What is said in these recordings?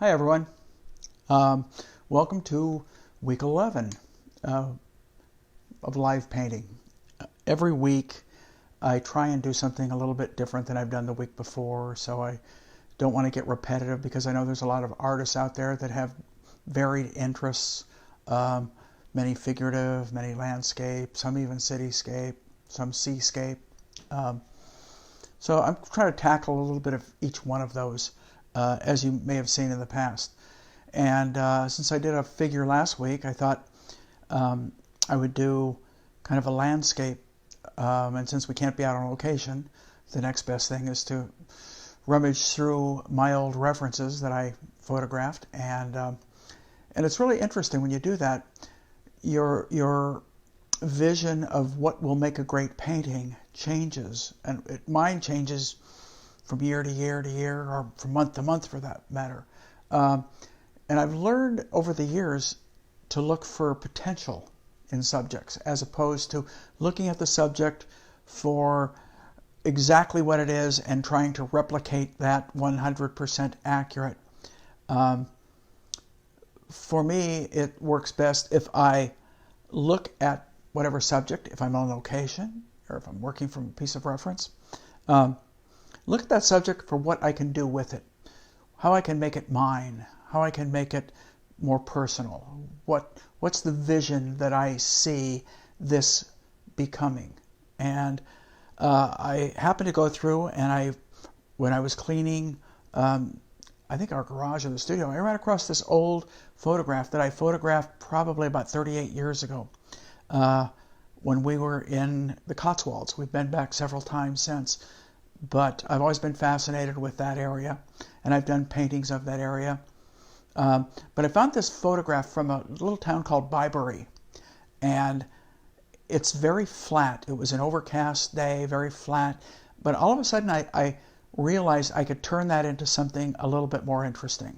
Hi everyone. Welcome to week 11 of live painting. Every week I try and do something a little bit different than I've done the week before, so I don't want to get repetitive because I know there's a lot of artists out there that have varied interests, many figurative, many landscape, some even cityscape, some seascape. So I'm trying to tackle a little bit of each one of those. As you may have seen in the past. And since I did a figure last week, I thought I would do kind of a landscape. And since we can't be out on location, the next best thing is to rummage through my old references that I photographed. And it's really interesting when you do that. Your vision of what will make a great painting changes. And mine changes from year to year to year, or from month to month for that matter. And I've learned over the years to look for potential in subjects as opposed to looking at the subject for exactly what it is and trying to replicate that 100% accurate. For me, it works best if I look at whatever subject, if I'm on location or if I'm working from a piece of reference, look at that subject for what I can do with it, how I can make it mine, how I can make it more personal. What's the vision that I see this becoming? And I happened to go through, and when I was cleaning, I think our garage or the studio, I ran across this old photograph that I photographed probably about 38 years ago when we were in the Cotswolds. We've been back several times since. But I've always been fascinated with that area, and I've done paintings of that area. But I found this photograph from a little town called Bybury, and it's very flat. It was an overcast day, very flat, but all of a sudden I realized I could turn that into something a little bit more interesting.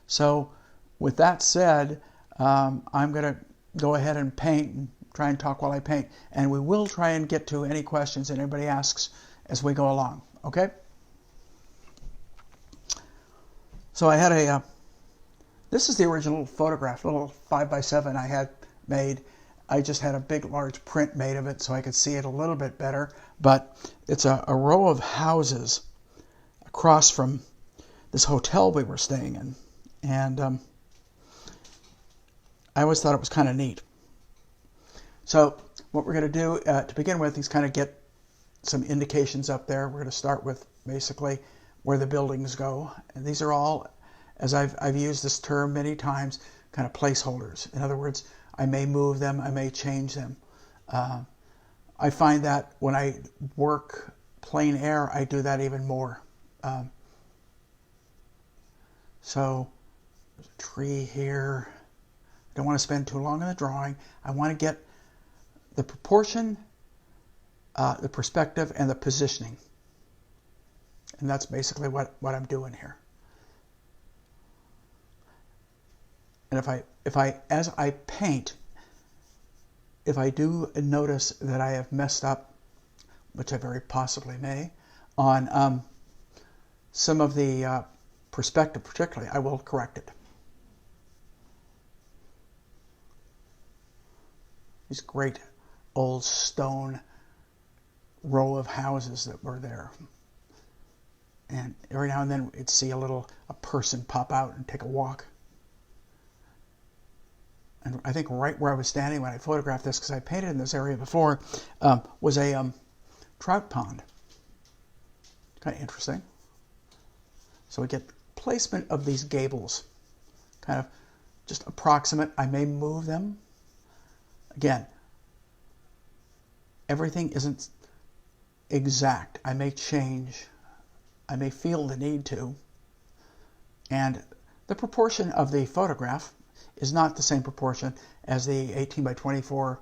So with that said, I'm going to go ahead and paint and try and talk while I paint, and we will try and get to any questions that anybody asks as we go along, okay? So I had this is the original photograph, a little 5x7 I had made. I just had a big, large print made of it so I could see it a little bit better. But it's a row of houses across from this hotel we were staying in. And I always thought it was kind of neat. So what we're going to do to begin with is kind of get some indications up there. We're going to start with basically where the buildings go. And these are all, as I've used this term many times, kind of placeholders. In other words, I may move them, I may change them. I find that when I work plein air, I do that even more. So there's a tree here. I don't want to spend too long on the drawing. I want to get the proportion, the perspective, and the positioning. And that's basically what I'm doing here. And as I paint, if I do notice that I have messed up, which I very possibly may, on some of the perspective particularly, I will correct it. These great old stone row of houses that were there, and every now and then we'd see a person pop out and take a walk. And I think right where I was standing when I photographed this, because I painted in this area before, was a trout pond. Kind of interesting. So we get placement of these gables, kind of just approximate. I may move them. Again, everything isn't exact. I may change. I may feel the need to. And the proportion of the photograph is not the same proportion as the 18 by 24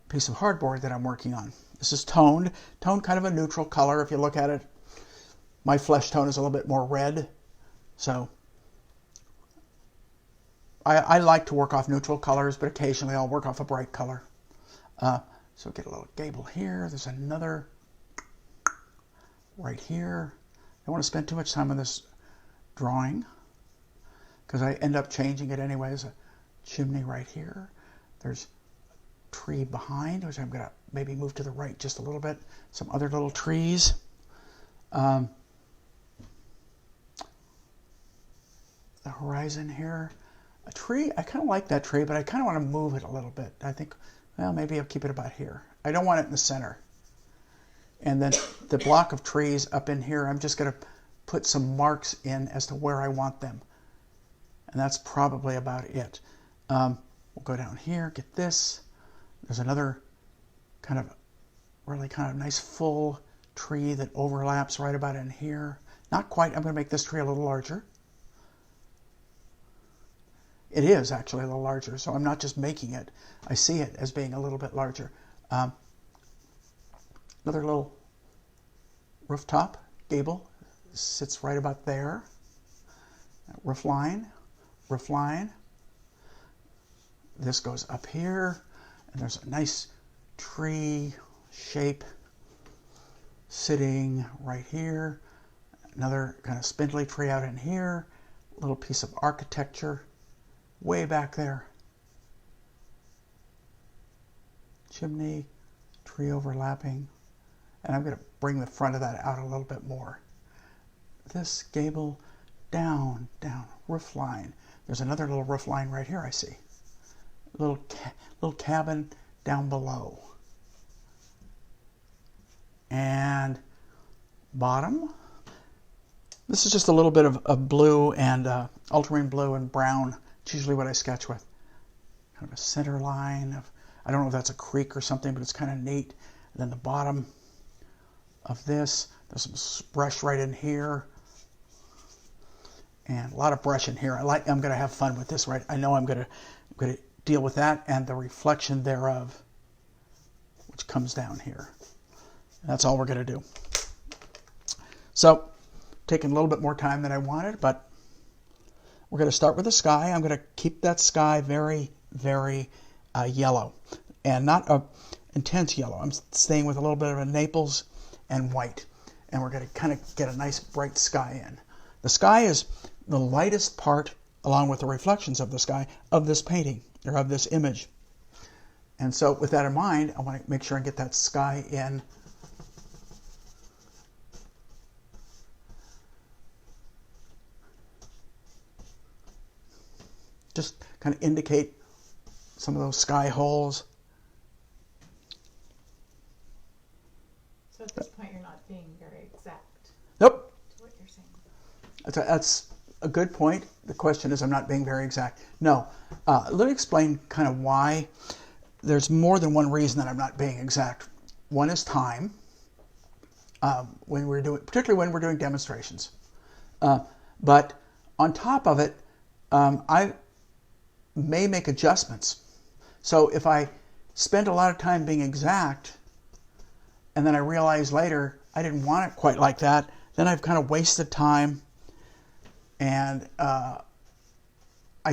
piece of hardboard that I'm working on. This is toned kind of a neutral color. If you look at it, my flesh tone is a little bit more red. So I like to work off neutral colors, but occasionally I'll work off a bright color. So get a little gable here. There's another right here. I don't want to spend too much time on this drawing, because I end up changing it anyways. A chimney right here. There's a tree behind, which I'm going to maybe move to the right just a little bit. Some other little trees. The horizon here. A tree, I kind of like that tree, but I kind of want to move it a little bit. I think, well, maybe I'll keep it about here. I don't want it in the center. And then the block of trees up in here, I'm just going to put some marks in as to where I want them. And that's probably about it. We'll go down here, get this. There's another really kind of nice full tree that overlaps right about in here. Not quite. I'm going to make this tree a little larger. It is actually a little larger, so I'm not just making it. I see it as being a little bit larger. Another little rooftop gable sits right about there. Roof line. This goes up here, and there's a nice tree shape sitting right here. Another kind of spindly tree out in here. A little piece of architecture way back there. Chimney, tree overlapping. And I'm going to bring the front of that out a little bit more. This gable, down, roof line. There's another little roof line right here I see. Little cabin down below. And bottom. This is just a little bit of blue and ultramarine blue and brown. It's usually what I sketch with. Kind of a center line of, I don't know if that's a creek or something, but it's kind of neat. And then the bottom of this, there's some brush right in here. And a lot of brush in here. I'm going to have fun with this, right? I know I'm going to deal with that and the reflection thereof, which comes down here. That's all we're going to do. So, taking a little bit more time than I wanted, but we're going to start with the sky. I'm going to keep that sky very, very yellow, and not a intense yellow. I'm staying with a little bit of a Naples and white, and we're going to kind of get a nice bright sky in. The sky is the lightest part, along with the reflections of the sky, of this painting, or of this image. And so with that in mind, I want to make sure I get that sky in. Just kind of indicate some of those sky holes. So at this point, you're not being very exact. Nope. To what you're saying. That's a good point. The question is, I'm not being very exact. No. Let me explain kind of why. There's more than one reason that I'm not being exact. One is time. Particularly when we're doing demonstrations. But on top of it, I may make adjustments. So if I spend a lot of time being exact, and then I realize later I didn't want it quite like that, then I've kind of wasted time. And I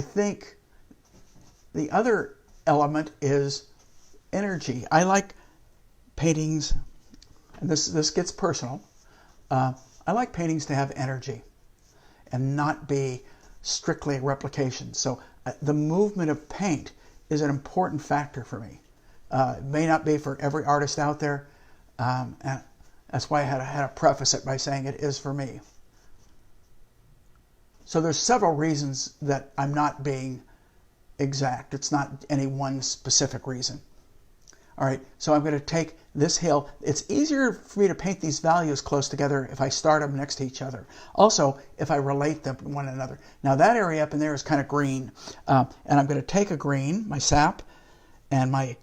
think the other element is energy. I like paintings, and this gets personal. I like paintings to have energy and not be strictly a replication. So the movement of paint is an important factor for me. It may not be for every artist out there, and that's why I had to preface it by saying it is for me. So there's several reasons that I'm not being exact. It's not any one specific reason. All right, so I'm going to take this hill. It's easier for me to paint these values close together if I start them next to each other. Also, if I relate them to one another. Now that area up in there is kind of green. And I'm going to take a green, my sap, and my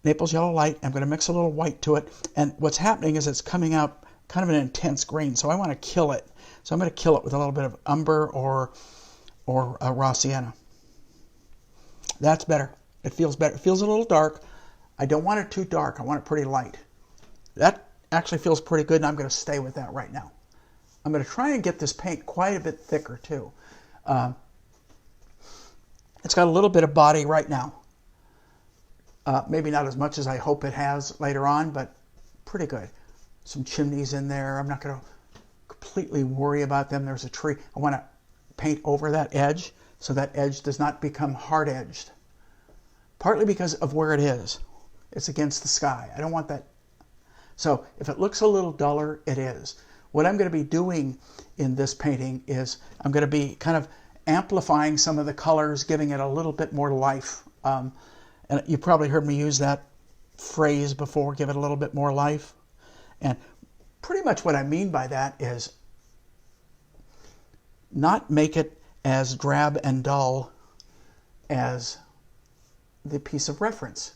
Naples yellow light. I'm going to mix a little white to it. And what's happening is it's coming out kind of an intense green. So I want to kill it. So I'm going to kill it with a little bit of umber or raw sienna. That's better. It feels better. It feels a little dark. I don't want it too dark. I want it pretty light. That actually feels pretty good, and I'm going to stay with that right now. I'm going to try and get this paint quite a bit thicker, too. It's got a little bit of body right now. Maybe not as much as I hope it has later on, but pretty good. Some chimneys in there. I'm not going to completely worry about them. There's a tree. I want to paint over that edge so that edge does not become hard-edged. Partly because of where it is. It's against the sky. I don't want that. So if it looks a little duller, it is. What I'm going to be doing in this painting is I'm going to be kind of amplifying some of the colors, giving it a little bit more life. And you probably heard me use that phrase before, give it a little bit more life. And pretty much what I mean by that is not make it as drab and dull as the piece of reference.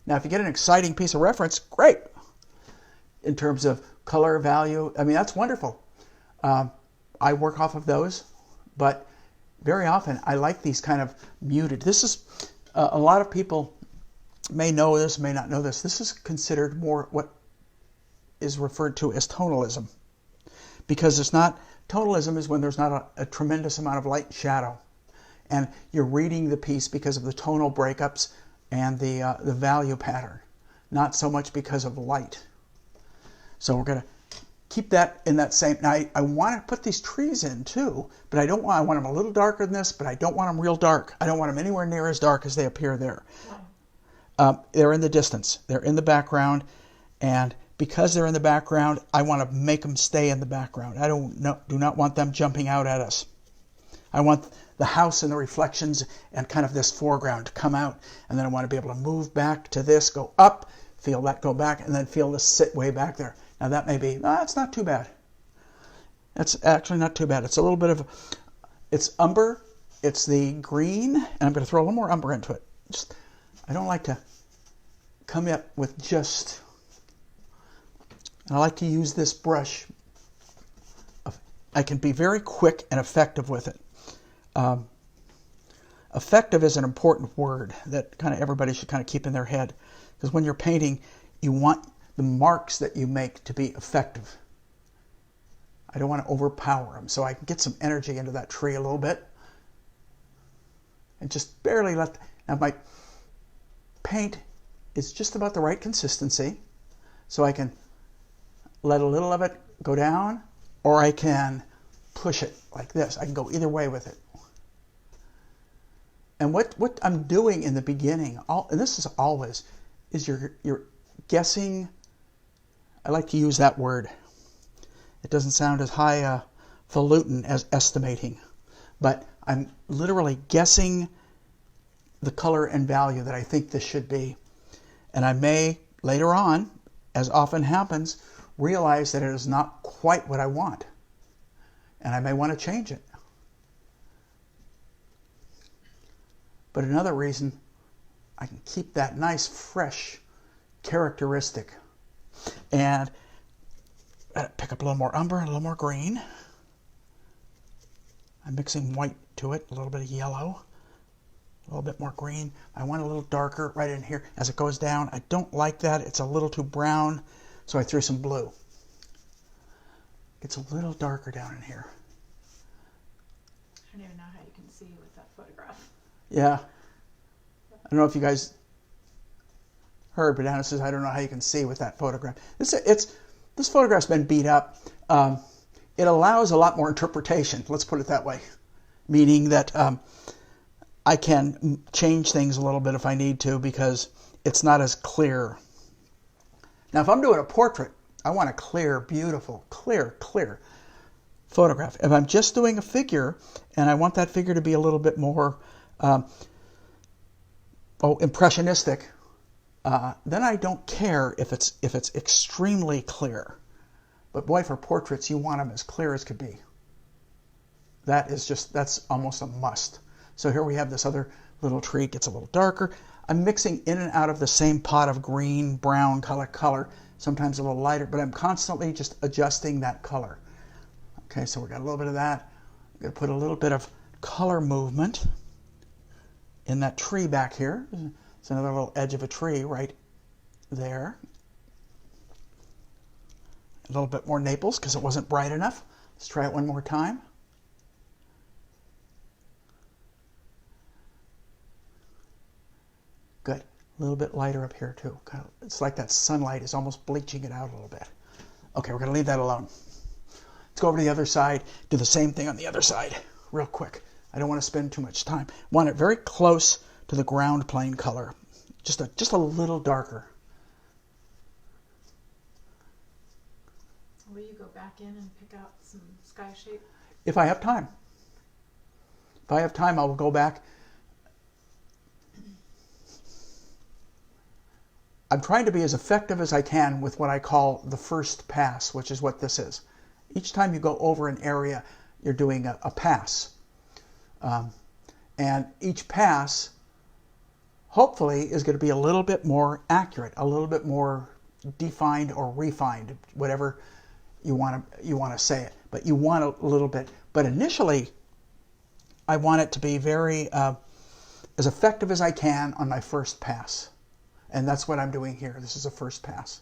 Now, if you get an exciting piece of reference, great. In terms of color, value, I mean, that's wonderful. I work off of those, but very often I like these kind of muted. This is, a lot of people may know this, may not know this. This is considered more what is referred to as tonalism. Because it's not, tonalism is when there's not a tremendous amount of light and shadow. And you're reading the piece because of the tonal breakups and the value pattern, not so much because of light. So we're going to keep that in that same. Now I want to put these trees in too, but I want them a little darker than this, but I don't want them real dark. I don't want them anywhere near as dark as they appear there. They're in the distance. They're in the background, and because they're in the background, I want to make them stay in the background. I do not want them jumping out at us. I want the house and the reflections and kind of this foreground to come out, and then I want to be able to move back to this, go up, feel that go back, and then feel this sit way back there. Now that may be, it's not too bad. That's actually not too bad. It's a little bit of, it's umber, it's the green, and I'm going to throw a little more umber into it. I don't like to come up with just, and I like to use this brush. I can be very quick and effective with it. Effective is an important word that kind of everybody should kind of keep in their head, because when you're painting, you want the marks that you make to be effective. I don't want to overpower them, so I can get some energy into that tree a little bit and just barely let. Now my paint is just about the right consistency, so I can let a little of it go down, or I can push it like this. I can go either way with it. And what I'm doing in the beginning, and this is always, is you're guessing. I like to use that word. It doesn't sound as highfalutin as estimating, but I'm literally guessing the color and value that I think this should be. And I may, later on, as often happens, realize that it is not quite what I want. And I may want to change it. But another reason, I can keep that nice, fresh characteristic. And pick up a little more umber and a little more green. I'm mixing white to it, a little bit of yellow, a little bit more green. I want a little darker right in here as it goes down. I don't like that. It's a little too brown, so I threw some blue. It's a little darker down in here. I don't even know how you can see with that photograph. Yeah. I don't know if you guys heard, but Anna says, I don't know how you can see with that photograph. This photograph's been beat up. It allows a lot more interpretation, let's put it that way. Meaning that I can change things a little bit if I need to, because it's not as clear. Now, if I'm doing a portrait, I want a clear, beautiful, clear photograph. If I'm just doing a figure, and I want that figure to be a little bit more impressionistic, then I don't care if it's extremely clear. But boy, for portraits, you want them as clear as could be. That's almost a must. So here we have this other little tree, gets a little darker. I'm mixing in and out of the same pot of green, brown color, sometimes a little lighter, but I'm constantly just adjusting that color. Okay, so we got a little bit of that. I'm going to put a little bit of color movement in that tree back here. It's another little edge of a tree right there. A little bit more Naples because it wasn't bright enough. Let's try it one more time. Good. A little bit lighter up here too. It's like that sunlight is almost bleaching it out a little bit. Okay, we're going to leave that alone. Let's go over to the other side, do the same thing on the other side real quick. I don't want to spend too much time. Want it very close to the ground plane color. Just a little darker. Will you go back in and pick out some sky shape? If I have time. If I have time, I will go back. I'm trying to be as effective as I can with what I call the first pass, which is what this is. Each time you go over an area, you're doing a pass. And each pass, hopefully, is going to be a little bit more accurate, a little bit more defined or refined, whatever you want to say it. But you want a little bit. But initially, I want it to be very as effective as I can on my first pass. And that's what I'm doing here. This is a first pass.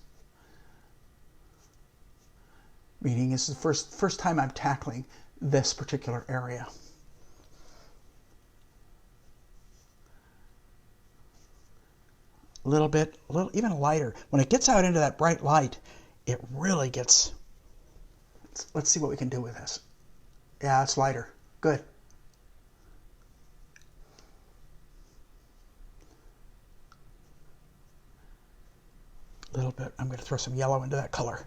Meaning this is the first time I'm tackling this particular area. A little even lighter. When it gets out into that bright light, it really gets... Let's see what we can do with this. Yeah, it's lighter. Good. A little bit. I'm going to throw some yellow into that color.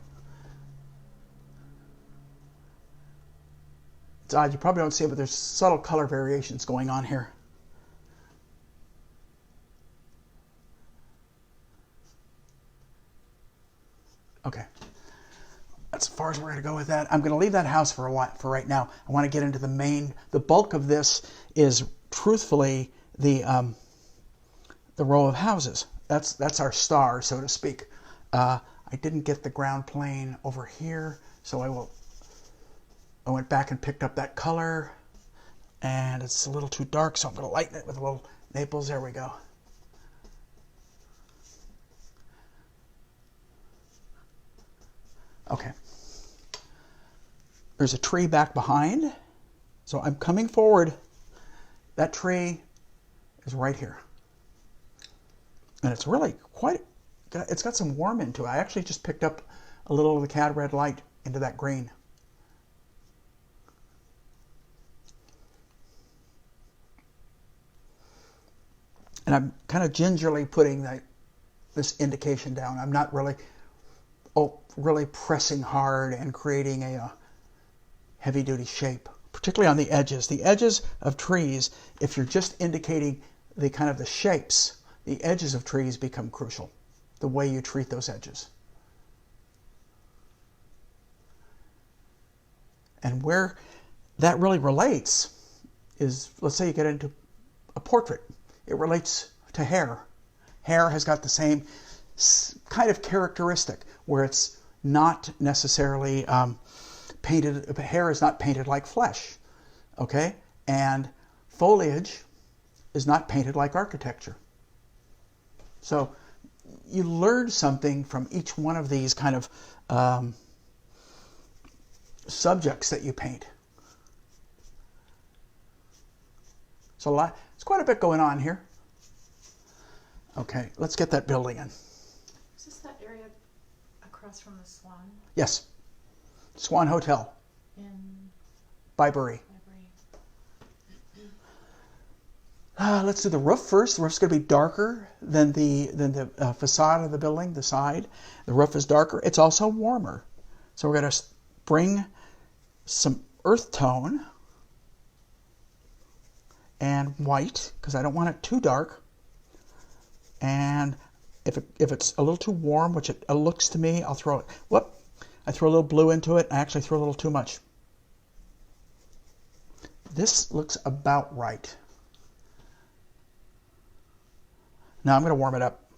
It's odd, you probably don't see it, but there's subtle color variations going on here. Okay. That's as far as we're going to go with that. I'm going to leave that house for right now. I want to get into the bulk of this is truthfully the row of houses. That's our star, so to speak. I didn't get the ground plane over here, so I went back and picked up that color, and it's a little too dark, so I'm going to lighten it with a little Naples. There we go. Okay. There's a tree back behind, so I'm coming forward. That tree is right here. And it's really it's got some warm into it. I actually just picked up a little of the cad red light into that green. And I'm kind of gingerly putting this indication down. I'm not really pressing hard and creating a heavy-duty shape, particularly on the edges. The edges of trees, if you're just indicating the kind of the shapes, the edges of trees become crucial, the way you treat those edges. And where that really relates is, let's say you get into a portrait. It relates to hair. Hair has got the same kind of characteristic where it's not necessarily painted. Hair is not painted like flesh, okay? And foliage is not painted like architecture. So you learn something from each one of these kind of subjects that you paint. So it's quite a bit going on here. Okay, let's get that building in. Is this that area across from the Swan? Yes. Swan Hotel. In Bybury. Let's do the roof first. The roof's going to be darker than the facade of the building, the side. The roof is darker. It's also warmer. So we're going to bring some earth tone and white, because I don't want it too dark. And if it's a little too warm, which it looks to me, I'll throw it. I throw a little blue into it. I actually throw a little too much. This looks about right. Now I'm going to warm it up.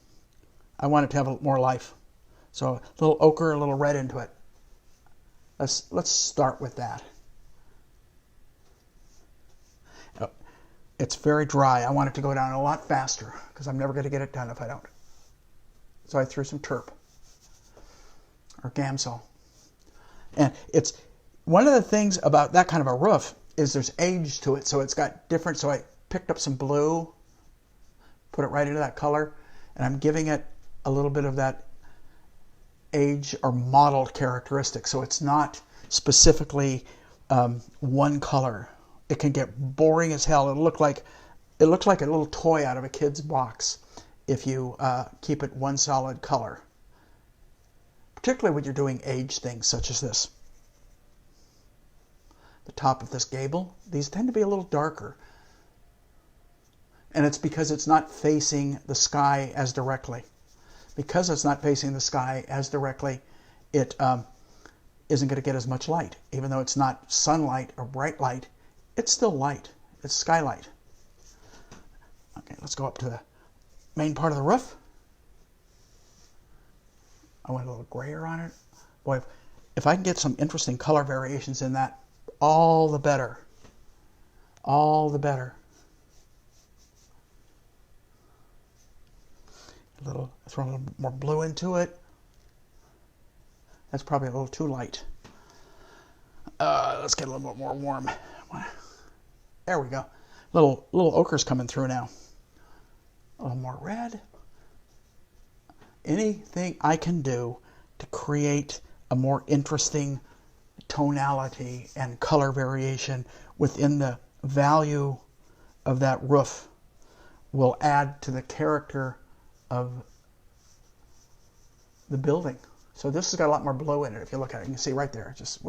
I want it to have more life. So a little ochre, a little red into it. Let's start with that. It's very dry. I want it to go down a lot faster because I'm never going to get it done if I don't. So I threw some turp or Gamsol. And it's one of the things about that kind of a roof is there's age to it. So it's got different. So I picked up some blue, put it right into that color, and I'm giving it a little bit of that age or modeled characteristic. So it's not specifically one color. It can get boring as hell. It looks like a little toy out of a kid's box if you keep it one solid color. Particularly when you're doing age things such as this. The top of this gable, these tend to be a little darker. And it's because it's not facing the sky as directly. Because it's not facing the sky as directly, it isn't going to get as much light. Even though it's not sunlight or bright light, it's still light. It's skylight. Okay, let's go up to the main part of the roof. I want a little grayer on it. Boy, if I can get some interesting color variations in that, all the better. All the better. Throw a little more blue into it. That's probably a little too light. Let's get a little bit more warm. There we go. Little ochre's coming through now. A little more red. Anything I can do to create a more interesting tonality and color variation within the value of that roof will add to the character of the building. So this has got a lot more blue in it. If you look at it, you can see right there. Just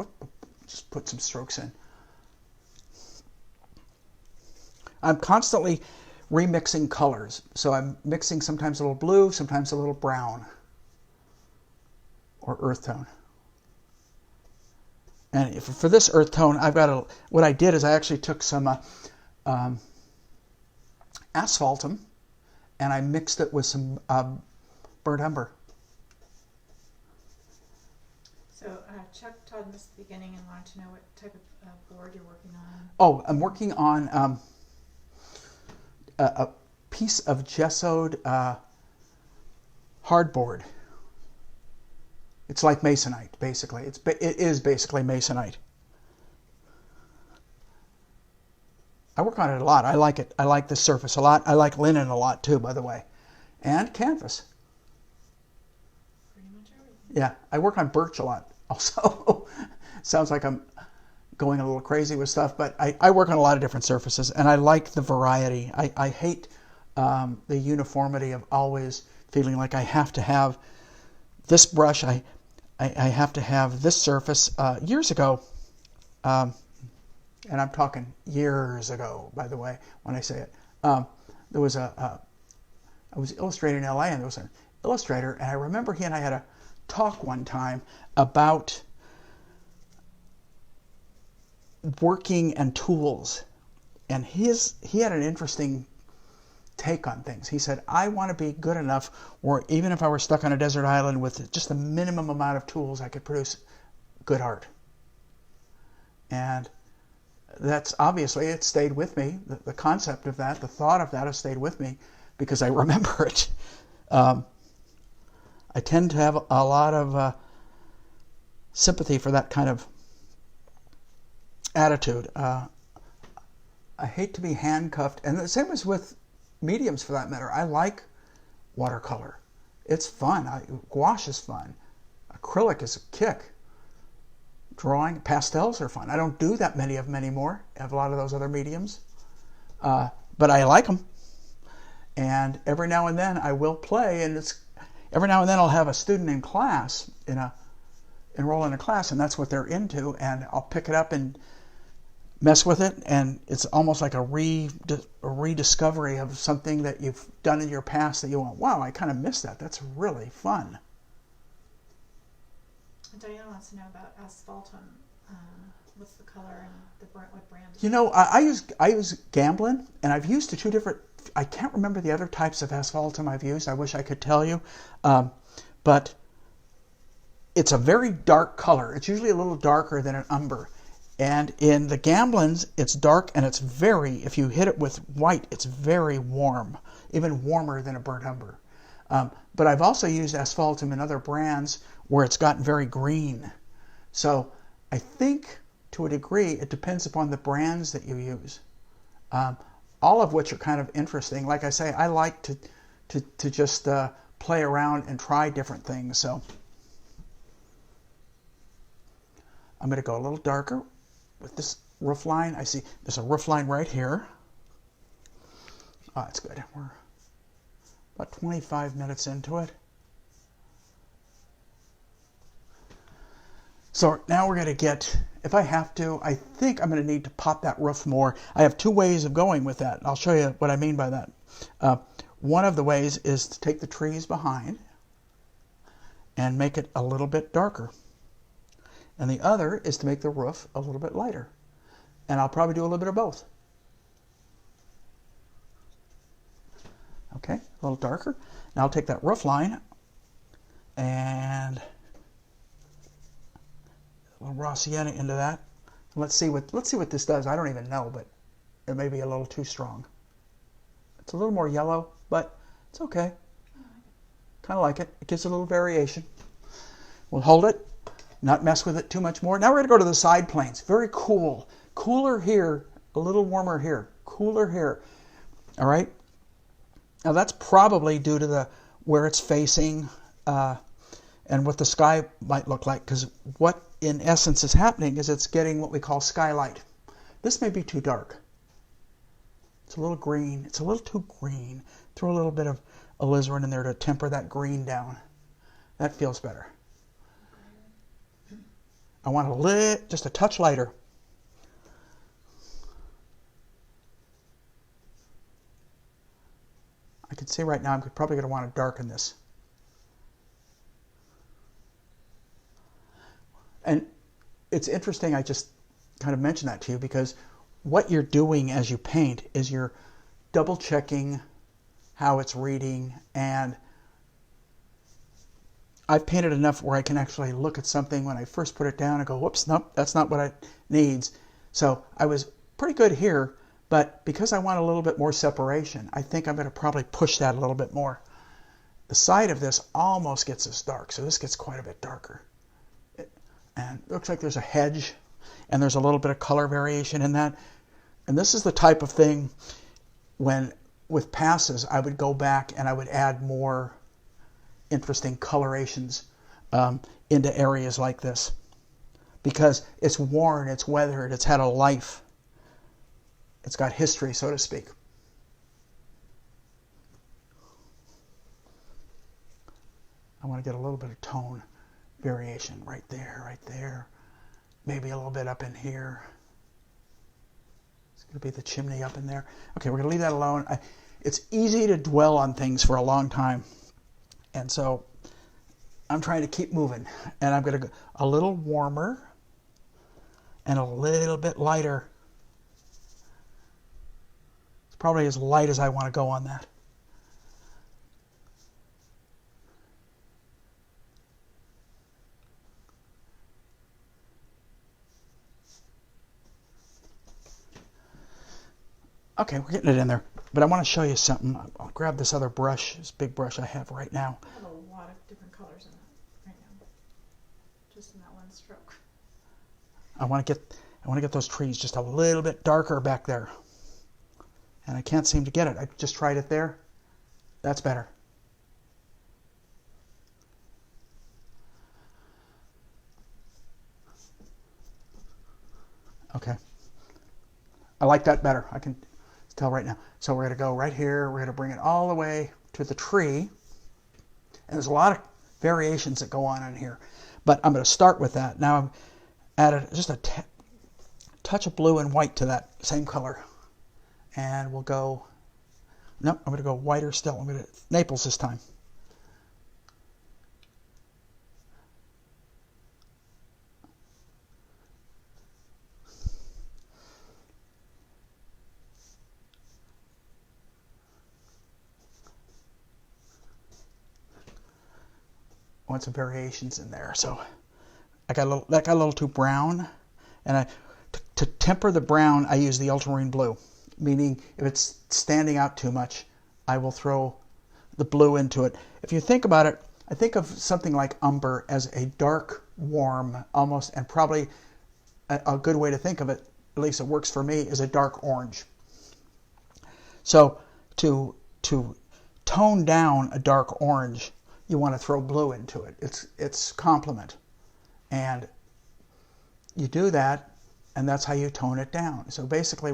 put some strokes in. I'm constantly remixing colors. So I'm mixing sometimes a little blue, sometimes a little brown or earth tone. And for this earth tone, what I did is I actually took some asphaltum and I mixed it with some burnt umber. So Chuck taught us at the beginning and wanted to know what type of board you're working on. Oh, I'm working on a piece of gessoed hardboard. It's like masonite, basically. It is basically masonite. I work on it a lot. I like it. I like the surface a lot. I like linen a lot too, by the way. And canvas. Pretty much everything. Yeah, I work on birch a lot also. Sounds like I'm going a little crazy with stuff, but I work on a lot of different surfaces, and I like the variety. I hate the uniformity of always feeling like I have to have this brush, I have to have this surface. Years ago, and I'm talking years ago, by the way, when I say it, there was I was illustrating in LA, and there was an illustrator, and I remember he and I had a talk one time about working and tools, and he had an interesting take on things. He said, I want to be good enough where even if I were stuck on a desert island with just the minimum amount of tools, I could produce good art. And that's obviously, it stayed with me. The concept of that, the thought of that has stayed with me because I remember it. I tend to have a lot of sympathy for that kind of attitude. I hate to be handcuffed, and the same as with mediums for that matter. I like watercolor. It's fun. Gouache is fun. Acrylic is a kick. Drawing, pastels are fun. I don't do that many of them anymore. I have a lot of those other mediums. But I like them. And every now and then I will play, and every now and then I'll have a student in class, enroll in a class, and that's what they're into, and I'll pick it up and mess with it, and it's almost like a rediscovery of something that you've done in your past that you went, wow, I kind of missed that. That's really fun. Diana wants to know about asphaltum. What's the color and what brand? You know, I use Gamblin, and I've used two different. I can't remember the other types of asphaltum I've used. I wish I could tell you, but it's a very dark color. It's usually a little darker than an umber. And in the Gamblins, it's dark, and it's very, if you hit it with white, it's very warm, even warmer than a burnt umber. But I've also used asphaltum in other brands where it's gotten very green. So I think, to a degree, it depends upon the brands that you use, all of which are kind of interesting. Like I say, I like to just play around and try different things. So I'm going to go a little darker with this roof line. I see there's a roof line right here. Oh, that's good. We're about 25 minutes into it. So now we're going to get, if I have to, I think I'm going to need to pop that roof more. I have two ways of going with that. I'll show you what I mean by that. One of the ways is to take the trees behind and make it a little bit darker. And the other is to make the roof a little bit lighter. And I'll probably do a little bit of both. Okay, a little darker. Now I'll take that roof line and a little raw sienna into that. Let's see what this does. I don't even know, but it may be a little too strong. It's a little more yellow, but it's okay. Kind of like it. It gives a little variation. We'll hold it, not mess with it too much more. Now we're going to go to the side planes. Very cool. Cooler here, a little warmer here. Cooler here. All right? Now that's probably due to where it's facing and what the sky might look like, because what in essence is happening is it's getting what we call skylight. This may be too dark. It's a little green. It's a little too green. Throw a little bit of alizarin in there to temper that green down. That feels better. I want it just a touch lighter. I can see right now I'm probably going to want to darken this. And it's interesting, I just kind of mentioned that to you, because what you're doing as you paint is you're double checking how it's reading, and I've painted enough where I can actually look at something when I first put it down and go, whoops, nope, that's not what it needs. So I was pretty good here, but because I want a little bit more separation, I think I'm going to probably push that a little bit more. The side of this almost gets this dark, so this gets quite a bit darker. And it looks like there's a hedge, and there's a little bit of color variation in that. And this is the type of thing when, with passes, I would go back and I would add more interesting colorations into areas like this. Because it's worn, it's weathered, it's had a life. It's got history, so to speak. I want to get a little bit of tone variation right there. Maybe a little bit up in here. It's going to be the chimney up in there. Okay, we're going to leave that alone. It's easy to dwell on things for a long time. And so I'm trying to keep moving. And I'm going to go a little warmer and a little bit lighter. It's probably as light as I want to go on that. Okay, we're getting it in there, but I want to show you something. I'll grab this other brush, this big brush I have right now. I have a lot of different colors in that right now, just in that one stroke. I want to get those trees just a little bit darker back there, and I can't seem to get it. I just tried it there. That's better. Okay, I like that better. I can tell right now. So we're going to go right here. We're going to bring it all the way to the tree. And there's a lot of variations that go on in here. But I'm going to start with that. Now I've added just a touch of blue and white to that same color. And we'll go, nope, I'm going to go whiter still. I'm going to Naples this time. Want some variations in there. So that got a little too brown, and to temper the brown, I use the ultramarine blue. Meaning, if it's standing out too much, I will throw the blue into it. If you think about it, I think of something like umber as a dark, warm, almost, and probably a good way to think of it, at least it works for me, is a dark orange. So to tone down a dark orange, you want to throw blue into it. It's complement. And you do that, and that's how you tone it down. So basically,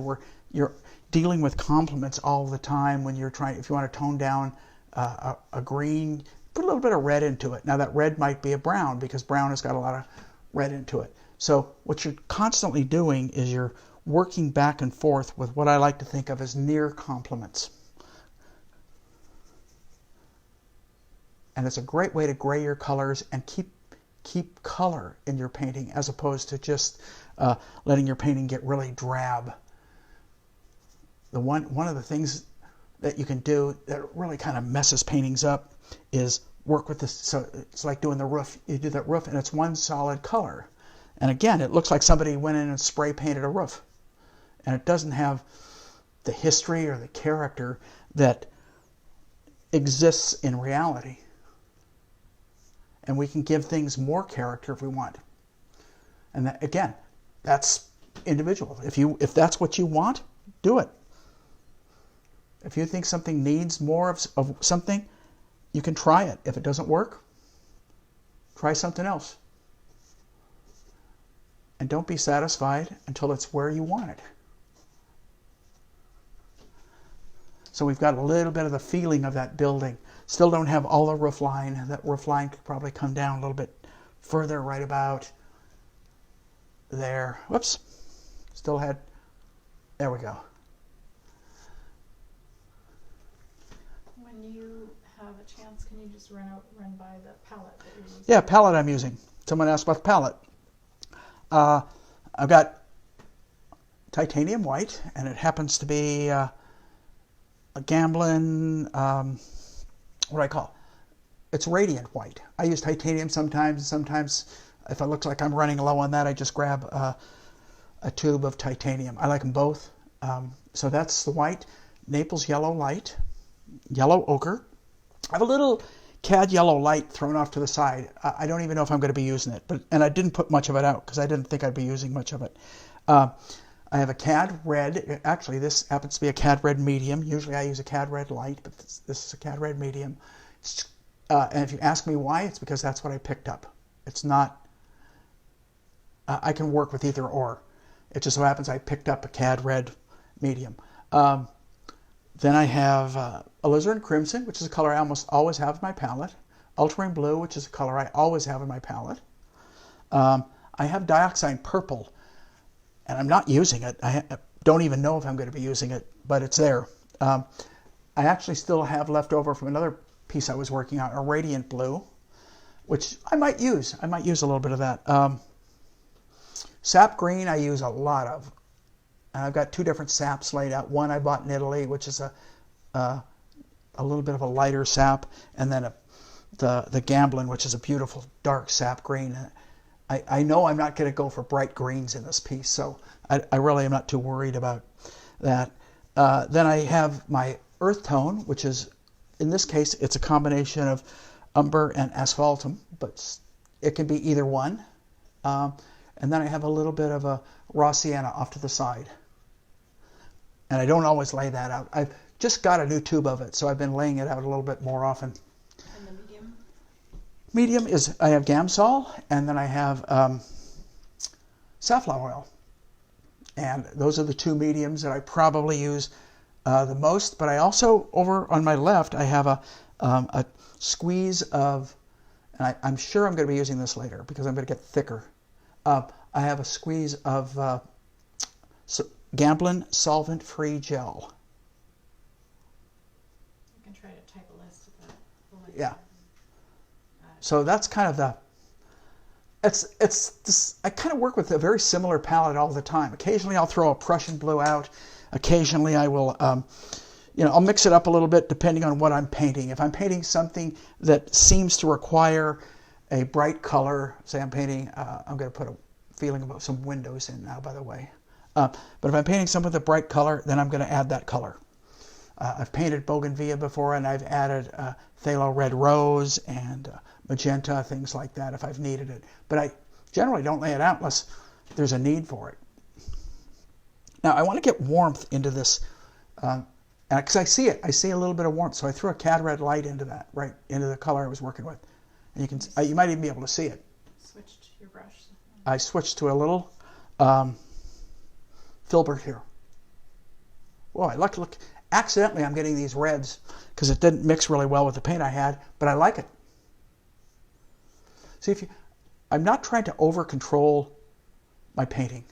you're dealing with complements all the time when you're trying. If you want to tone down a green, put a little bit of red into it. Now that red might be a brown because brown has got a lot of red into it. So what you're constantly doing is you're working back and forth with what I like to think of as near complements. And it's a great way to gray your colors and keep color in your painting as opposed to just letting your painting get really drab. One of the things that you can do that really kind of messes paintings up is work with this. So it's like doing the roof. You do that roof and it's one solid color. And again, it looks like somebody went in and spray painted a roof. And it doesn't have the history or the character that exists in reality. And we can give things more character if we want. And that, again, that's individual. If that's what you want, do it. If you think something needs more of something, you can try it. If it doesn't work, try something else. And don't be satisfied until it's where you want it. So we've got a little bit of the feeling of that building. Still don't have all the roof line. That roof line could probably come down a little bit further, right about there. Whoops. Still had, there we go. When you have a chance, can you just run by the palette that you're using? Yeah, palette I'm using. Someone asked about the palette. I've got titanium white, and it happens to be a Gamblin, what do I call it? It's radiant white. I use titanium sometimes. Sometimes if it looks like I'm running low on that, I just grab a tube of titanium. I like them both. So that's the white. Naples yellow light, yellow ochre. I have a little cad yellow light thrown off to the side. I don't even know if I'm going to be using it, and I didn't put much of it out because I didn't think I'd be using much of it. I have a cad red. Actually, this happens to be a cad red medium. Usually I use a cad red light, but this is a cad red medium. And if you ask me why, it's because that's what I picked up. It's not, I can work with either or. It just so happens I picked up a cad red medium. Then I have alizarin crimson, which is a color I almost always have in my palette. Ultramarine blue, which is a color I always have in my palette. I have dioxide purple, and I'm not using it. I don't even know if I'm going to be using it, but it's there. I actually still have left over from another piece I was working on, a radiant blue, which I might use. I might use a little bit of that. Sap green I use a lot of. I've got two different saps laid out. One I bought in Italy, which is a little bit of a lighter sap, and then the Gamblin, which is a beautiful dark sap green. I know I'm not going to go for bright greens in this piece, so I really am not too worried about that. Then I have my earth tone, which is, in this case, it's a combination of umber and asphaltum, but it can be either one. And then I have a little bit of a raw sienna off to the side. And I don't always lay that out. I've just got a new tube of it, so I've been laying it out a little bit more often. And the medium? Medium is, I have Gamsol, and then I have safflower oil. And those are the two mediums that I probably use the most. But I also, over on my left, I have a squeeze of, and I'm sure I'm going to be using this later because I'm going to get thicker. I have a squeeze of Gamblin solvent-free gel. You can try to type a list of that. Yeah. So that's kind of the. It's this. I kind of work with a very similar palette all the time. Occasionally I'll throw a Prussian blue out. Occasionally I will, I'll mix it up a little bit depending on what I'm painting. If I'm painting something that seems to require a bright color, say I'm painting, I'm going to put a feeling about some windows in now, by the way. But if I'm painting something with a bright color, then I'm going to add that color. I've painted bougainvillea before, and I've added phthalo red rose and magenta, things like that if I've needed it. But I generally don't lay it out unless there's a need for it. Now, I want to get warmth into this, because I see it. I see a little bit of warmth, so I threw a cad red light into that, right into the color I was working with. And you might even be able to see it. Switched your brush. I switched to a little filbert here. Boy, look, accidentally I'm getting these reds because it didn't mix really well with the paint I had, but I like it. See, I'm not trying to over control my painting.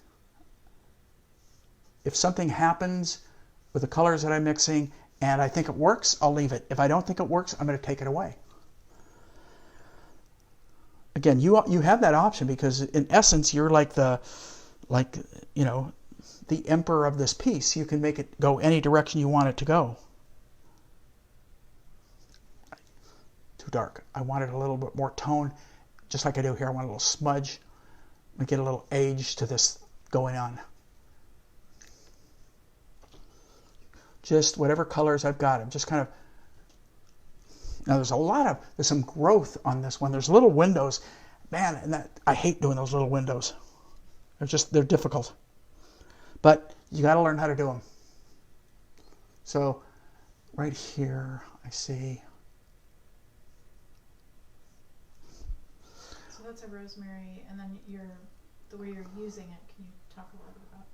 If something happens with the colors that I'm mixing and I think it works, I'll leave it. If I don't think it works, I'm going to take it away. Again, you have that option because in essence you're the emperor of this piece. You can make it go any direction you want it to go. Too dark. I wanted a little bit more tone, just like I do here. I want a little smudge. I get a little age to this going on. Just whatever colors I've got. I'm just kind of. Now there's some growth on this one. There's little windows, man, and I hate doing those little windows. They're difficult, but you got to learn how to do them. So, right here, I see. So that's a rosemary, and then the way you're using it. Can you talk a little bit about?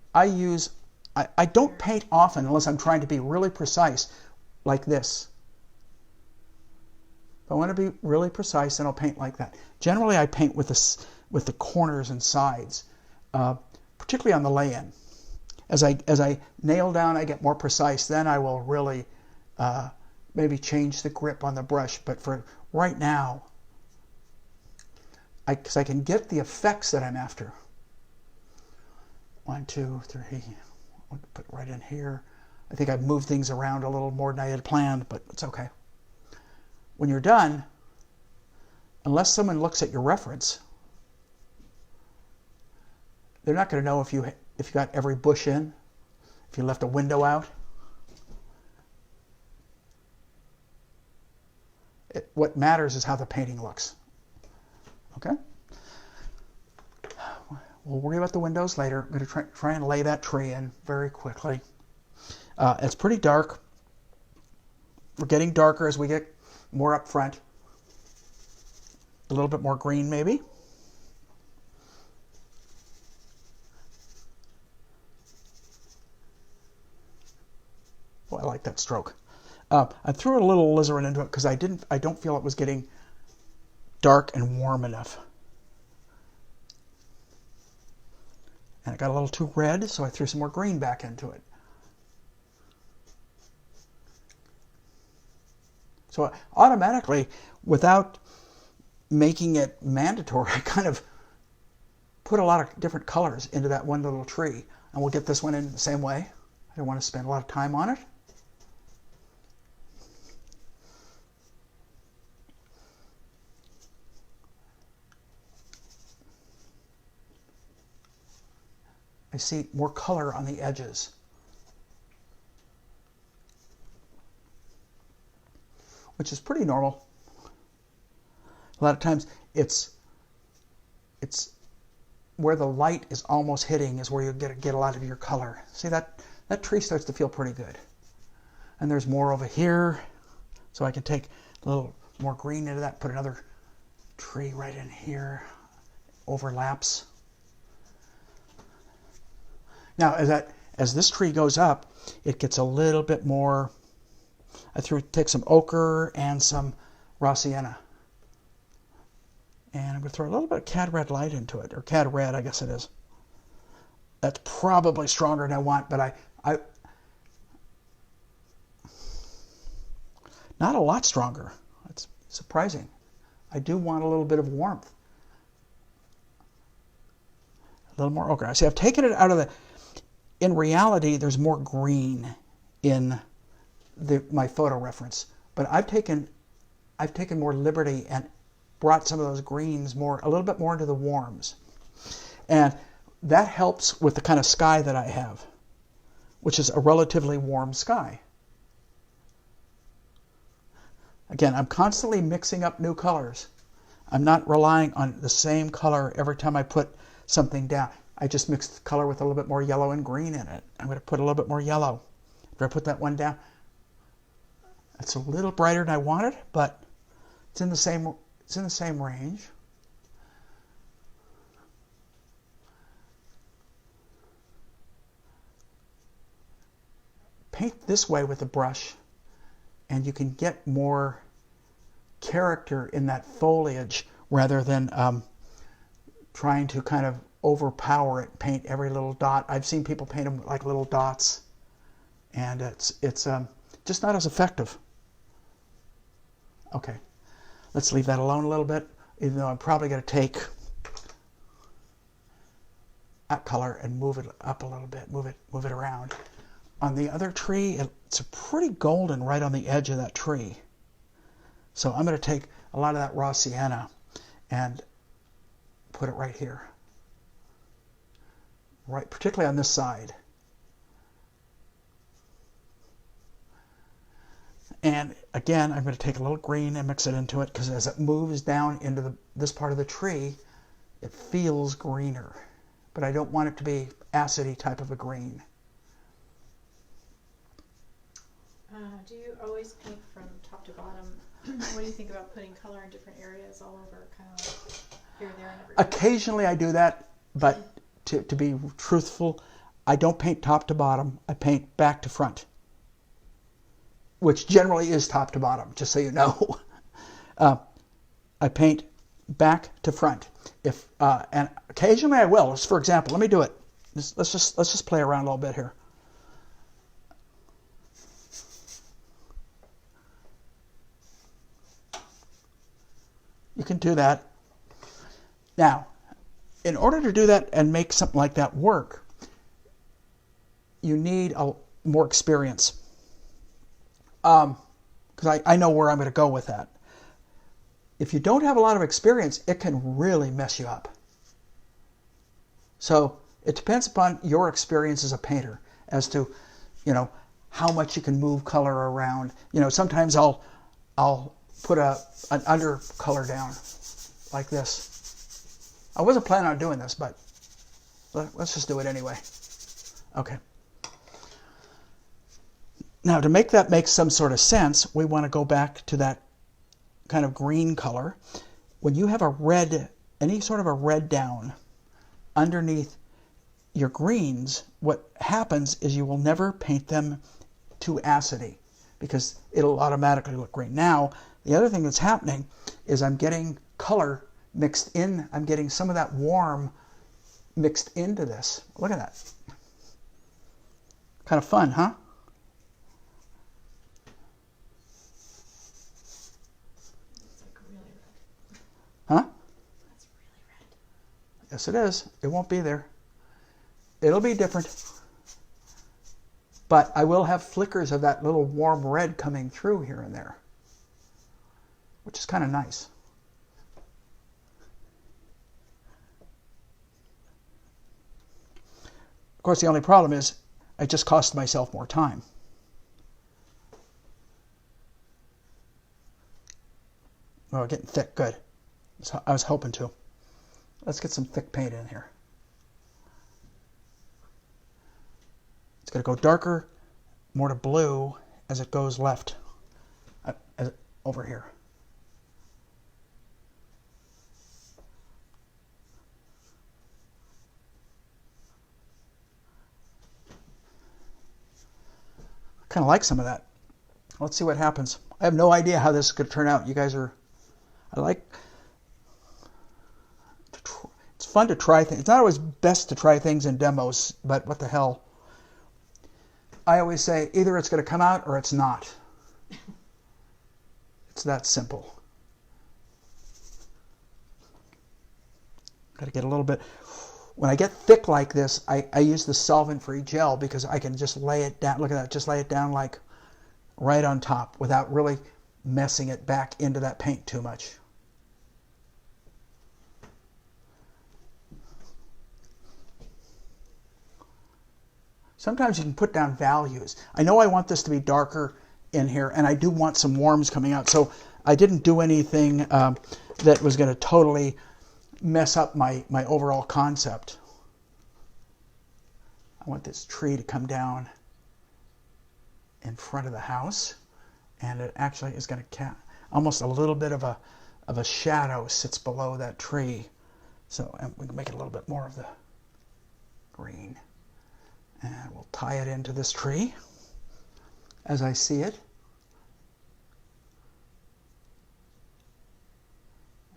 I don't paint often unless I'm trying to be really precise, like this. If I want to be really precise, then I'll paint like that. Generally, I paint with the corners and sides, particularly on the lay-in. As I nail down, I get more precise. Then I will really maybe change the grip on the brush. But for right now, because I can get the effects that I'm after. 1, 2, 3. I'll put it right in here. I think I've moved things around a little more than I had planned, but it's okay. When you're done, unless someone looks at your reference, they're not going to know if you got every bush in, if you left a window out. What matters is how the painting looks. Okay? We'll worry about the windows later. I'm going to try and lay that tree in very quickly. It's pretty dark. We're getting darker as we get more up front. A little bit more green, maybe. Oh, I like that stroke. I threw a little alizarin into it because I don't feel it was getting dark and warm enough. And it got a little too red, so I threw some more green back into it. So automatically, without making it mandatory, I kind of put a lot of different colors into that one little tree. And we'll get this one in the same way. I don't want to spend a lot of time on it. I see more color on the edges. Which is pretty normal. A lot of times it's where the light is almost hitting is where you get a lot of your color. See, that tree starts to feel pretty good. And there's more over here, so I can take a little more green into that, put another tree right in here, overlaps. Now, as this tree goes up, it gets a little bit more. Take some ochre and some raw sienna. And I'm going to throw a little bit of cad red light into it, or cad red, I guess it is. That's probably stronger than I want, but I not a lot stronger. That's surprising. I do want a little bit of warmth. A little more ochre. See, I've taken it out of in reality, there's more green in my photo reference, but I've taken more liberty and brought some of those greens a little bit more into the warms, and that helps with the kind of sky that I have, which is a relatively warm sky. Again, I'm constantly mixing up new colors. I'm not relying on the same color every time I put something down. I just mixed the color with a little bit more yellow and green in it. I'm going to put a little bit more yellow. After I put that one down, it's a little brighter than I wanted, but it's in the same range. paint this way with the brush, and you can get more character in that foliage rather than trying to kind of overpower it, paint every little dot. I've seen people paint them like little dots, and it's just not as effective. Okay, let's leave that alone a little bit, even though I'm probably going to take that color and move it up a little bit, move it around. On the other tree, it's pretty golden right on the edge of that tree. So I'm going to take a lot of that raw sienna and put it right here. Right, particularly on this side. And again, I'm going to take a little green and mix it into it, because as it moves down into this part of the tree, it feels greener. But I don't want it to be acidy type of a green. Do you always paint from top to bottom? What do you think about putting color in different areas all over, kind of like here, there, and everywhere? Occasionally I do that, but to be truthful, I don't paint top to bottom. I paint back to front, which generally is top to bottom, just so you know. I paint back to front. And occasionally I will. For example, let me do it. Let's just play around a little bit here. You can do that. Now, in order to do that and make something like that work, you need more experience. Because I know where I'm going to go with that. If you don't have a lot of experience, it can really mess you up. So it depends upon your experience as a painter as to, how much you can move color around. Sometimes I'll put an undercolor down like this. I wasn't planning on doing this, but let's just do it anyway. Okay. Now, to make that make some sort of sense, we want to go back to that kind of green color. When you have a red, any sort of a red down underneath your greens, what happens is you will never paint them too acidy, because it'll automatically look green. Now, the other thing that's happening is I'm getting color mixed in. I'm getting some of that warm mixed into this. Look at that. Kind of fun, huh? Huh? That's really red. Yes, it is. It won't be there. It'll be different. But I will have flickers of that little warm red coming through here and there, which is kind of nice. Of course, the only problem is I just cost myself more time. Oh, getting thick. Good. I was hoping to. Let's get some thick paint in here. It's going to go darker, more to blue as it goes left, over here. I kind of like some of that. Let's see what happens. I have no idea how this is going to turn out. You guys are, it's fun to try things. It's not always best to try things in demos, but what the hell. I always say either it's going to come out or it's not. It's that simple. Got to get a little bit. When I get thick like this, I use the solvent-free gel because I can just lay it down. Look at that. Just lay it down like right on top without really messing it back into that paint too much. Sometimes you can put down values. I know I want this to be darker in here, and I do want some warms coming out. So I didn't do anything that was going to totally mess up my overall concept. I want this tree to come down in front of the house, and it actually is going to almost a little bit of a shadow sits below that tree. So we can make it a little bit more of the green. And we'll tie it into this tree. as I see it.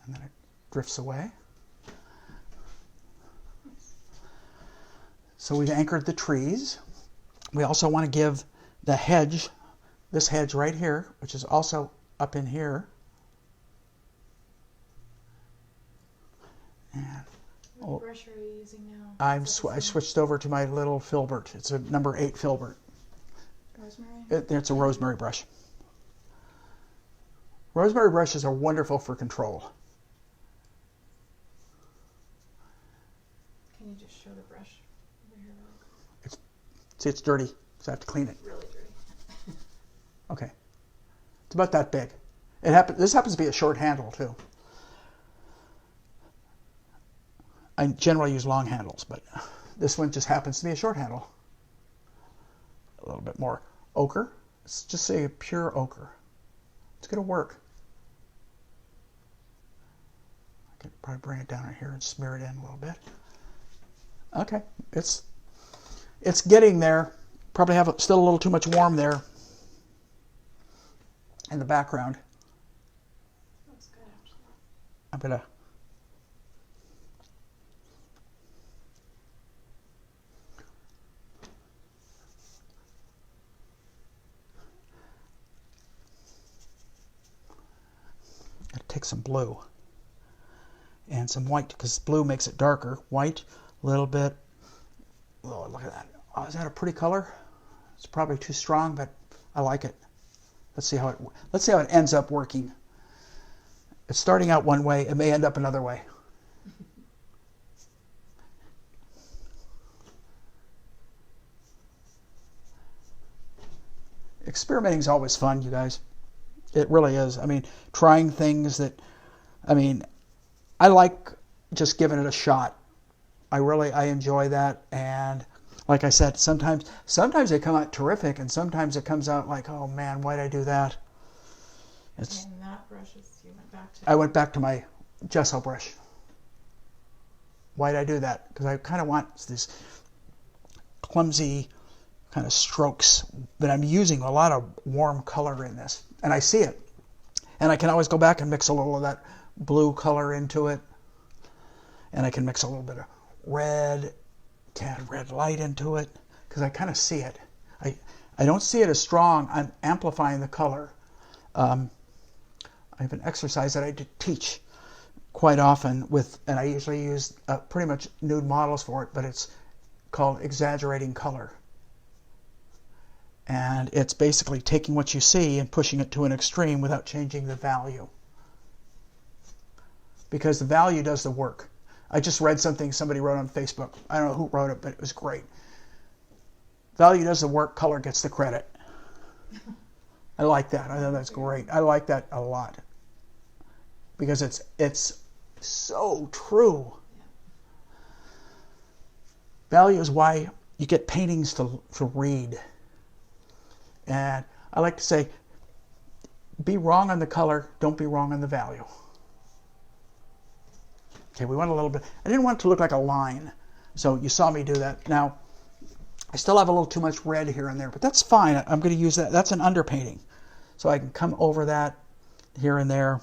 And then it drifts away. So we've anchored the trees. We also want to give the hedge, this hedge right here, which is also up in here. And what brush are you using now? I switched over to my little filbert. It's a number 8 filbert. Rosemary? It's a Rosemary brush. Rosemary brushes are wonderful for control. Can you just show the brush over here? It's dirty, so I have to clean it. Really dirty. Okay. It's about that big. This happens to be a short handle, too. I generally use long handles, but this one just happens to be a short handle. A little bit more ochre. Let's just say pure ochre. It's going to work. I could probably bring it down right here and smear it in a little bit. Okay, it's getting there. Probably have still a little too much warm there in the background. Looks good, actually. I'm going to take some blue and some white, because blue makes it darker. White, a little bit. Oh, look at that. Oh, is that a pretty color? It's probably too strong, but I like it. Let's see how it ends up working. It's starting out one way. It may end up another way. Experimenting is always fun, you guys. It really is. I mean, trying things that, I like just giving it a shot. I enjoy that. And like I said, sometimes they come out terrific, and sometimes it comes out like, oh man, why'd I do that? And that brush you went back to? I went back to my gesso brush. Why'd I do that? Because I kind of want this clumsy kind of strokes, but I'm using a lot of warm color in this, and I see it. And I can always go back and mix a little of that blue color into it, and I can mix a little bit of red, tad red light into it, because I kind of see it. I don't see it as strong. I'm amplifying the color. I have an exercise that I teach quite often and I usually use pretty much nude models for it, but it's called exaggerating color. And it's basically taking what you see and pushing it to an extreme without changing the value. Because the value does the work. I just read something somebody wrote on Facebook. I don't know who wrote it, but it was great. Value does the work, color gets the credit. I like that. I know that's great. I like that a lot. Because it's so true. Value is why you get paintings to read. And I like to say, be wrong on the color, don't be wrong on the value. Okay, we went a little bit. I didn't want it to look like a line, so you saw me do that. Now, I still have a little too much red here and there, but that's fine. I'm going to use that. That's an underpainting. So I can come over that here and there.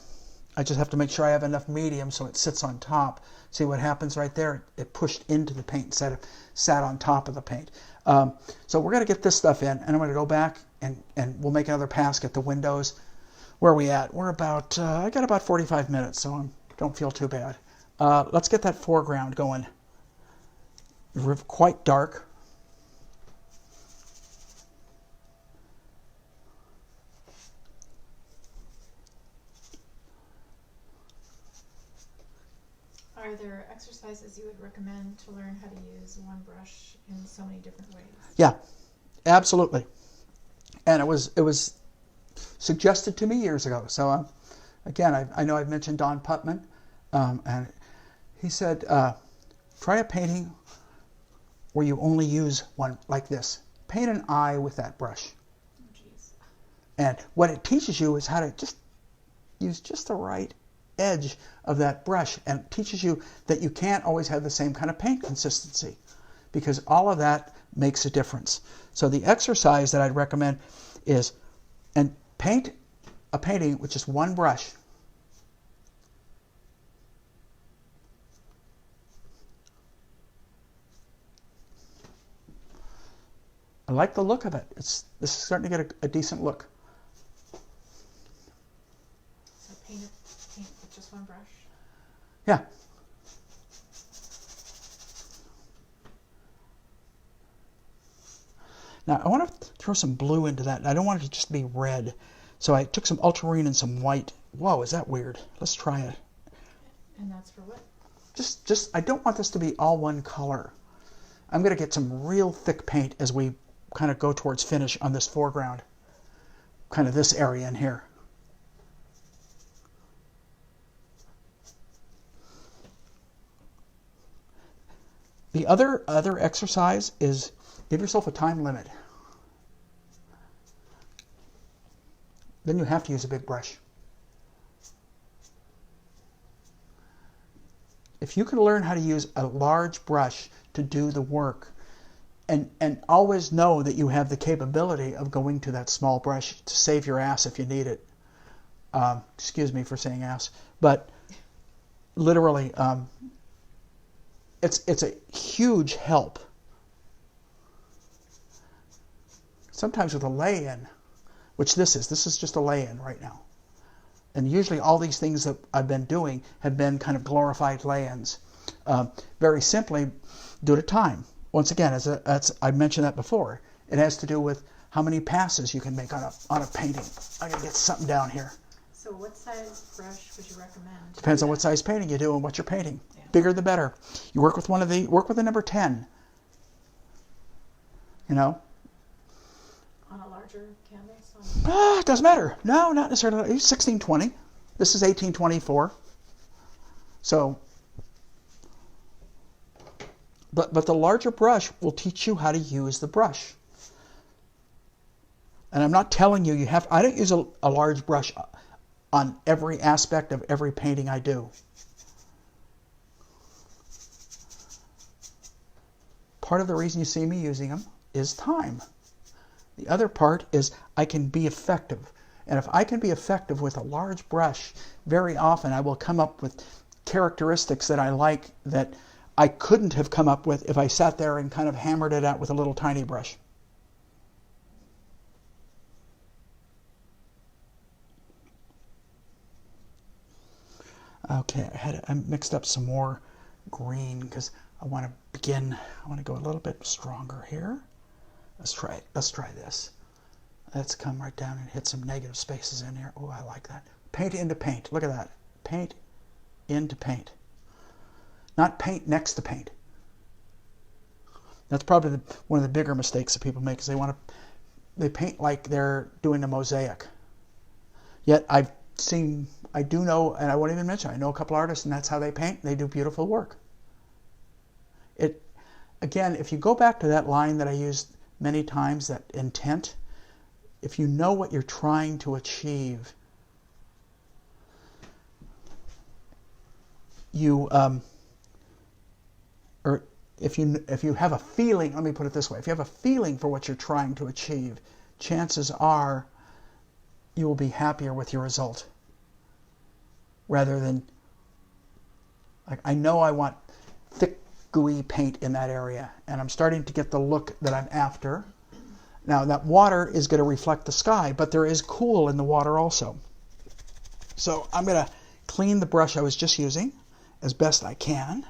I just have to make sure I have enough medium so it sits on top. See what happens right there? It pushed into the paint instead of sat on top of the paint. So we're going to get this stuff in, and I'm going to go back and we'll make another pass, get the windows. Where are we at? We're about, I got about 45 minutes, so I don't feel too bad. Let's get that foreground going. Quite dark. Are there exercises you would recommend to learn how to use one brush in so many different ways? Yeah, absolutely. And it was suggested to me years ago. So again, I know I've mentioned Don Putman, and he said, try a painting where you only use one like this. Paint an eye with that brush. Oh, geez. And what it teaches you is how to just use just the right edge of that brush, and it teaches you that you can't always have the same kind of paint consistency, because all of that makes a difference. So the exercise that I'd recommend is, and paint a painting with just one brush. I like the look of it. This is starting to get a decent look. So paint with just one brush? Yeah. Now I want to throw some blue into that. I don't want it to just be red. So I took some ultramarine and some white. Whoa, is that weird? Let's try it. And that's for what? Just I don't want this to be all one color. I'm going to get some real thick paint as we kind of go towards finish on this foreground. Kind of this area in here. The other exercise is give yourself a time limit. Then you have to use a big brush. If you can learn how to use a large brush to do the work, and always know that you have the capability of going to that small brush to save your ass if you need it. Excuse me for saying ass, but literally, it's a huge help. Sometimes with a lay-in, which this is just a lay-in right now. And usually all these things that I've been doing have been kind of glorified lay-ins. Very simply, due to time. Once again, I mentioned that before. It has to do with how many passes you can make on a painting. I'm going to get something down here. So what size brush would you recommend? Depends on what size painting you do and what you're painting. Yeah. Bigger the better. You work with work with a number 10. You know? On a larger canvas? It doesn't matter. No, not necessarily. 1620. This is 1824. So, but the larger brush will teach you how to use the brush. And I'm not telling you I don't use a large brush on every aspect of every painting I do. Part of the reason you see me using them is time. The other part is I can be effective. And if I can be effective with a large brush, very often I will come up with characteristics that I like that I couldn't have come up with if I sat there and kind of hammered it out with a little tiny brush. Okay, I mixed up some more green because I want to go a little bit stronger here. Let's try this. Let's come right down and hit some negative spaces in here. Oh, I like that. Paint into paint. Look at that. Paint into paint. Not paint next to paint. That's probably one of the bigger mistakes that people make is they paint like they're doing a mosaic. Yet I do know, and I won't even mention, I know a couple artists and that's how they paint. They do beautiful work. Again, if you go back to that line that I used many times, that intent, if you know what you're trying to achieve, or if you have a feeling, let me put it this way, if you have a feeling for what you're trying to achieve, chances are you will be happier with your result. Rather than, like, I know I want thick, gooey paint in that area, and I'm starting to get the look that I'm after. Now, that water is going to reflect the sky, but there is cool in the water also. So I'm going to clean the brush I was just using as best I can.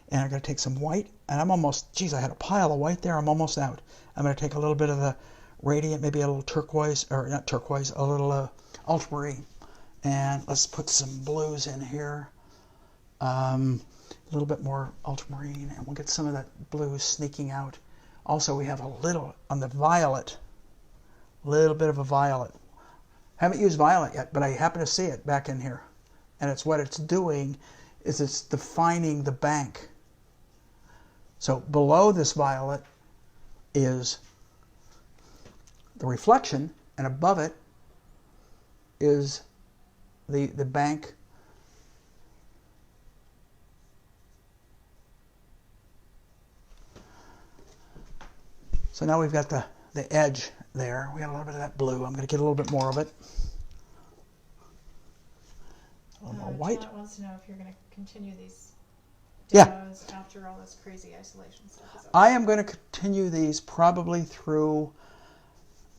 And I'm going to take some white, and I'm almost, geez, I had a pile of white there. I'm almost out. I'm going to take a little bit of the radiant, maybe a little turquoise, or not turquoise, a little ultramarine. And let's put some blues in here. A little bit more ultramarine, and we'll get some of that blue sneaking out. Also, we have a little on the violet, a little bit of a violet. Haven't used violet yet, but I happen to see it back in here. And it's what it's doing is it's defining the bank. So below this violet is the reflection, and above it is the bank. So now we've got the the edge there. We got a little bit of that blue. I'm going to get a little bit more of it. A little more white. Janet wants to know if you're going to continue these Yeah. demos after all this crazy isolation stuff is over. I am going to continue these probably through.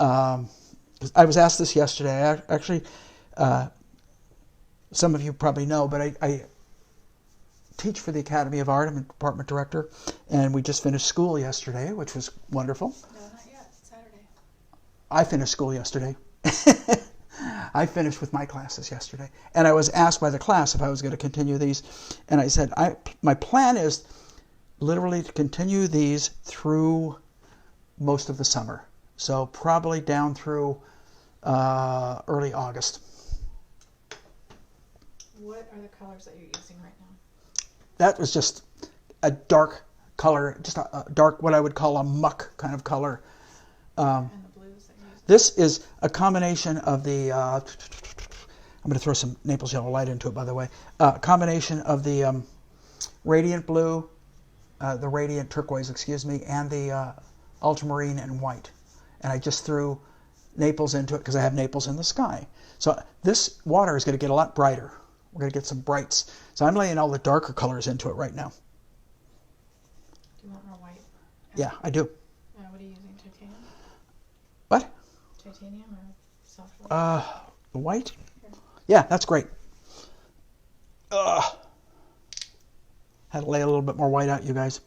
I was asked this yesterday. Actually, some of you probably know, but I teach for the Academy of Art. I'm a department director, and we just finished school yesterday, which was wonderful. No, not yet. It's Saturday. I finished school yesterday. I finished with my classes yesterday, and I was asked by the class if I was going to continue these, and I said my plan is literally to continue these through most of the summer, so probably down through early August. What are the colors that you're using right now? That was just a dark color, just a dark, what I would call a muck kind of color. And the blues that you're using? This is a combination of the, I'm going to throw some Naples yellow light into it, by the way, combination of the radiant blue, the radiant turquoise, excuse me, and the ultramarine and white. And I just threw Naples into it because I have Naples in the sky. So this water is going to get a lot brighter. We're going to get some brights. So I'm laying all the darker colors into it right now. Do you want more white? Yeah, I do. What are you using? Titanium? What? Titanium or soft white? The white? Here. Yeah, that's great. Had to lay a little bit more white out, you guys.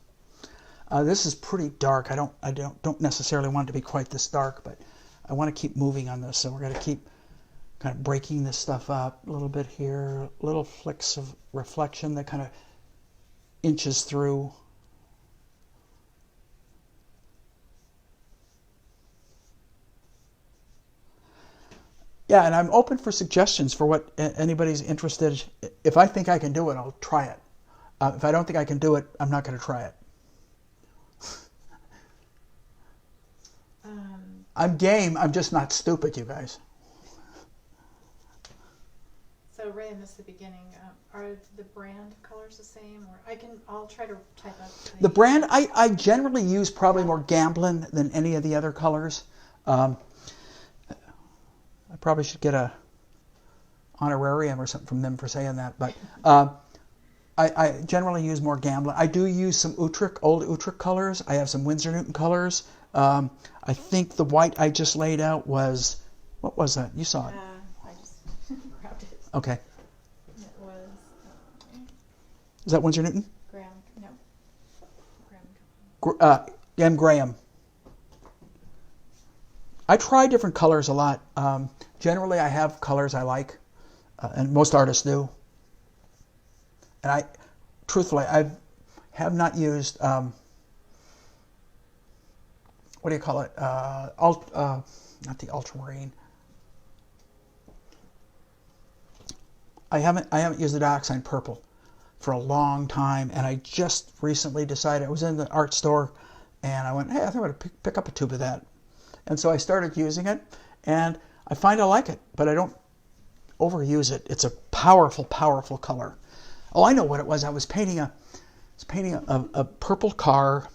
This is pretty dark. I don't necessarily want it to be quite this dark, but I want to keep moving on this. So we're going to keep kind of breaking this stuff up a little bit here, little flicks of reflection that kind of inches through. Yeah, and I'm open for suggestions for what anybody's interested. If I think I can do it, I'll try it. If I don't think I can do it, I'm not going to try it. I'm game. I'm just not stupid, you guys. So Ray, I missed the beginning. Are the brand colors the same? Or I'll try to type up. The brand, I generally use probably more Gamblin than any of the other colors. I probably should get a honorarium or something from them for saying that. But I generally use more Gamblin. I do use some Utrecht, old Utrecht colors. I have some Winsor Newton colors. I think the white I just laid out was, what was that? You saw it. I just grabbed it. Okay. It was Is that Winsor Newton? Graham. No. Graham. M. Graham. I try different colors a lot. Generally, I have colors I like, and most artists do. And truthfully, I have not used, what do you call it? Not the ultramarine. I haven't used the dioxide purple for a long time, and I just recently decided, I was in the art store, and I went, hey, I think I'm going to pick up a tube of that. And so I started using it, and I find I like it, but I don't overuse it. It's a powerful, powerful color. Oh, I know what it was. I was painting a purple car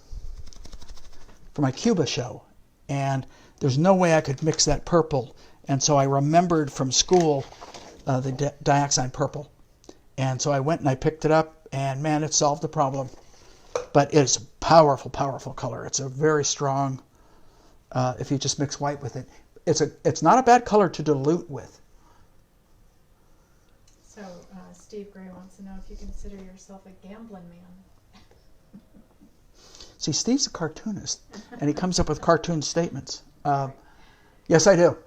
for my Cuba show, and there's no way I could mix that purple. And so I remembered from school the dioxide purple. And so I went and I picked it up, and man, it solved the problem. But it's a powerful, powerful color. It's a very strong, if you just mix white with it. It's not a bad color to dilute with. So Steve Gray wants to know if you consider yourself a gambling man. See, Steve's a cartoonist, and he comes up with cartoon statements. Yes, I do.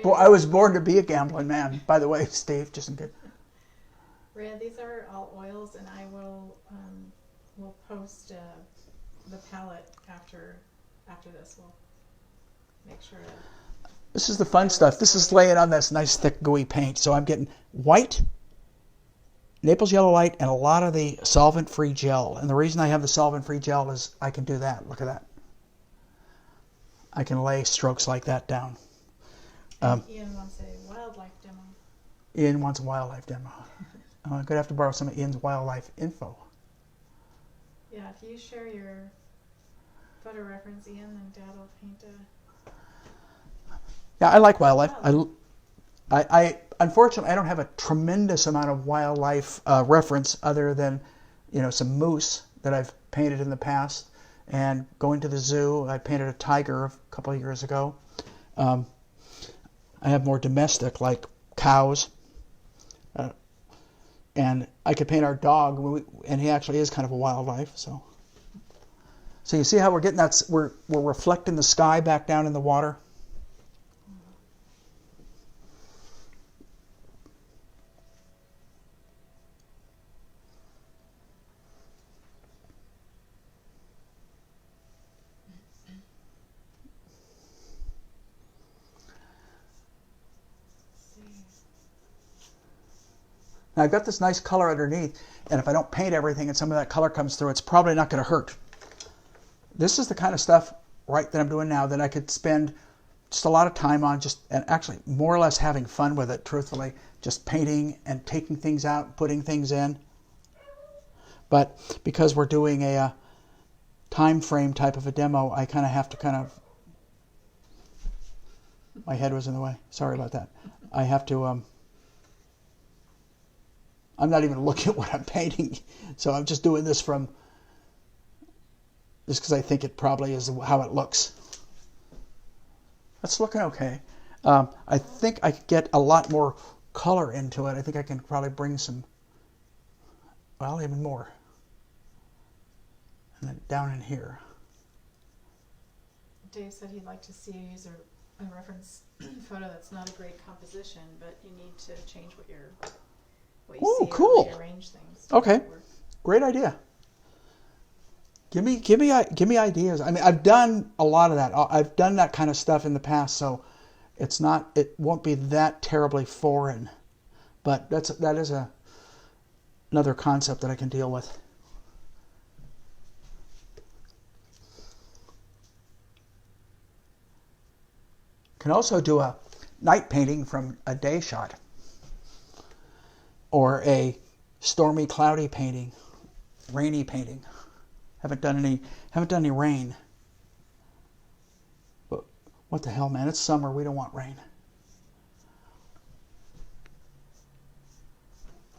Well, I was born to be a gambling man, by the way, Steve, just in case. Ray, these are all oils, and I will we'll post the palette after this. We'll make sure to... This is the fun stuff. This is laying on this nice thick gooey paint. So I'm getting white, Naples yellow light, and a lot of the solvent-free gel. And the reason I have the solvent-free gel is I can do that. Look at that. I can lay strokes like that down. Ian wants a wildlife demo. Ian wants a wildlife demo. I'm going to have to borrow some of Ian's wildlife info. Yeah, if you share your photo reference, Ian, and Dad will paint a... Yeah, I like wildlife. I unfortunately I don't have a tremendous amount of wildlife reference other than, some moose that I've painted in the past, and going to the zoo. I painted a tiger a couple of years ago. I have more domestic, like cows, and I could paint our dog, and he actually is kind of a wildlife. So you see how we're getting that? We're reflecting the sky back down in the water. Now I've got this nice color underneath, and if I don't paint everything and some of that color comes through, it's probably not going to hurt. This is the kind of stuff, right, that I'm doing now that I could spend just a lot of time on, and actually more or less having fun with it, truthfully, just painting and taking things out, putting things in. But because we're doing a time frame type of a demo, I kind of have to my head was in the way. Sorry about that. I have to... I'm not even looking at what I'm painting, so I'm just doing this just because I think it probably is how it looks. That's looking okay. I think I could get a lot more color into it. I think I can probably bring some, even more. And then down in here. Dave said he'd like to see you use a reference photo that's not a great composition, but you need to change what you see, cool. Or rearrange things. Okay, great idea. Give me ideas. I mean, I've done a lot of that. I've done that kind of stuff in the past, so it won't be that terribly foreign. But that is another concept that I can deal with. Can also do a night painting from a day shot, or a stormy, cloudy painting, rainy painting. Haven't done any rain. But what the hell, man? It's summer. We don't want rain.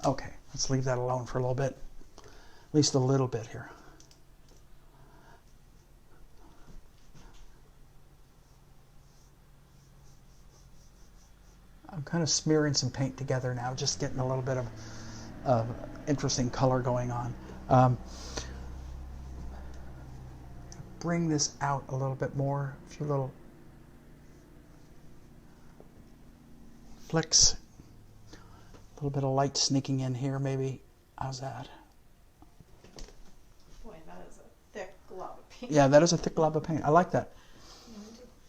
Okay, let's leave that alone for a little bit. At least a little bit here. I'm kind of smearing some paint together now, just getting a little bit of interesting color going on. Bring this out a little bit more, a few little flicks, a little bit of light sneaking in here maybe. How's that? Boy, that is a thick glob of paint. Yeah, that is a thick glob of paint. I like that.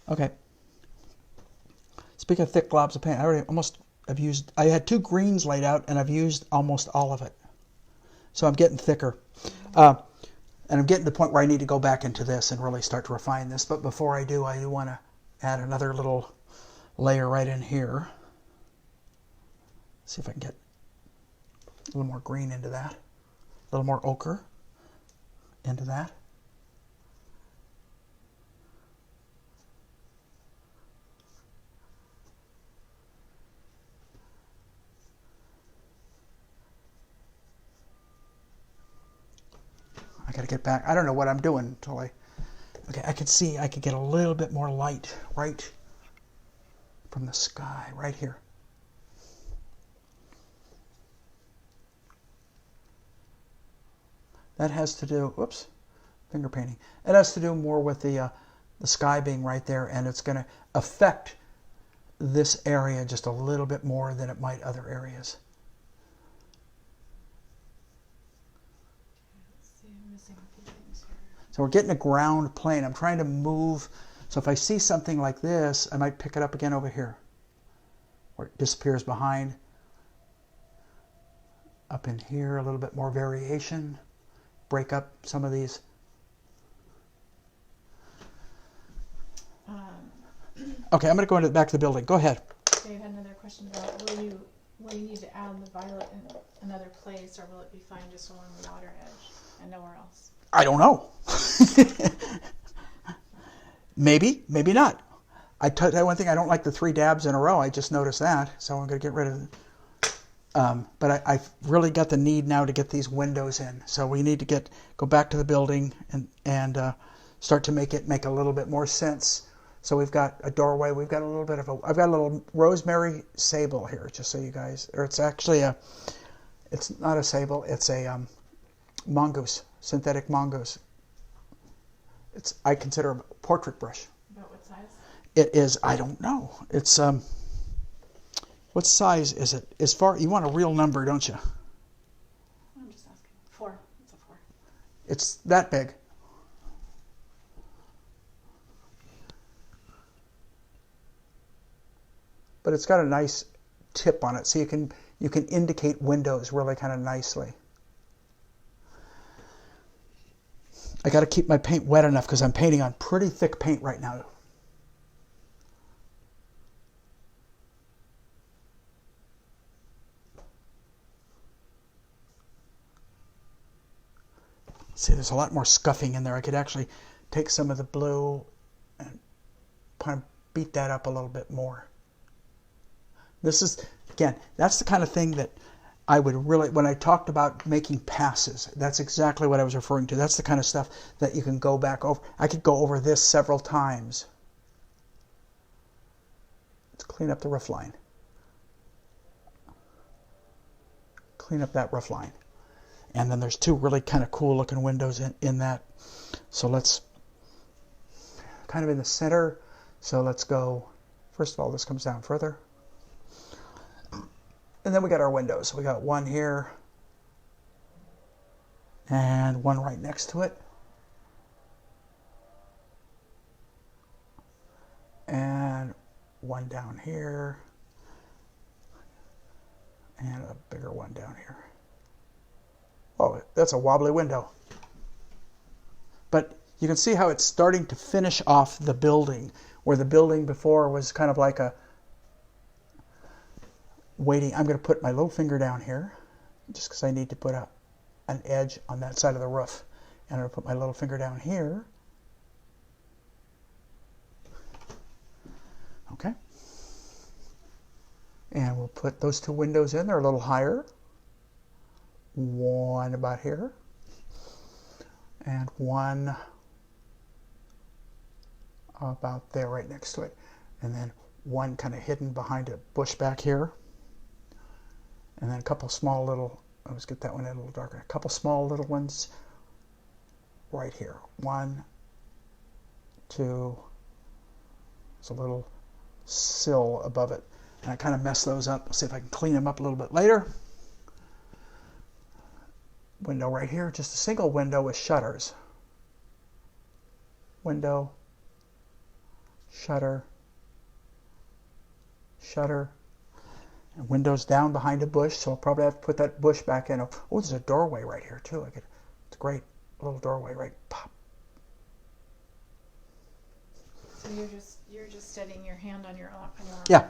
Okay. Speaking of thick globs of paint, I had 2 greens laid out, and I've used almost all of it. So I'm getting thicker. And I'm getting to the point where I need to go back into this and really start to refine this. But before I do want to add another little layer right in here. See if I can get a little more green into that. A little more ochre into that. I got to get back. I don't know what I'm doing until okay, I could see I could get a little bit more light right from the sky right here. That has to do, whoops, finger painting. It has to do more with the sky being right there, and it's going to affect this area just a little bit more than it might other areas. So we're getting a ground plane. I'm trying to move. So if I see something like this, I might pick it up again over here, where it disappears behind. Up in here, a little bit more variation. Break up some of these. Okay, I'm going to go back to the building. Go ahead. Dave had another question about will you need to add the violet in another place, or will it be fine just along the water edge and nowhere else? I don't know. Maybe, maybe not. I tell you one thing, I don't like the 3 dabs in a row. I just noticed that, so I'm going to get rid of it. But I've really got the need now to get these windows in. So we need to go back to the building and start to make it make a little bit more sense. So we've got a doorway. We've got a little bit of I've got a little rosemary sable here, just so you guys, or it's actually it's not a sable, it's a mongoose, synthetic mongoose. I consider a portrait brush. About what size? It is, I don't know. It's, what size is it? You want a real number, don't you? I'm just asking. 4. It's a 4. It's that big. But it's got a nice tip on it, so you can indicate windows really kind of nicely. I got to keep my paint wet enough because I'm painting on pretty thick paint right now. See, there's a lot more scuffing in there. I could actually take some of the blue and kind of beat that up a little bit more. This is, again, that's the kind of thing that I would really, when I talked about making passes, that's exactly what I was referring to. That's the kind of stuff that you can go back over. I could go over this several times. Let's clean up the roof line. Clean up that roof line. And then there's 2 really kind of cool looking windows in that. So let's, kind of in the center. So let's go, first of all, this comes down further. And then we got our windows. We got one here and one right next to it. And one down here. And a bigger one down here. Oh, that's a wobbly window. But you can see how it's starting to finish off the building, where the building before was kind of like a waiting. I'm going to put my little finger down here, just because I need to put an edge on that side of the roof. And I'm going to put my little finger down here. Okay. And we'll put those 2 windows in. They're a little higher. One about here. And one about there right next to it. And then one kind of hidden behind a bush back here. And then a couple small little, let's get that one in a little darker. A couple small little ones right here. 1, 2, there's a little sill above it. And I kind of mess those up. I'll see if I can clean them up a little bit later. Window right here, just a single window with shutters. Window, shutter, shutter. And windows down behind a bush, so I'll probably have to put that bush back in. Oh, there's a doorway right here too. It's great, a little doorway right. Pop. So you're just steadying your hand on your arm. Yeah.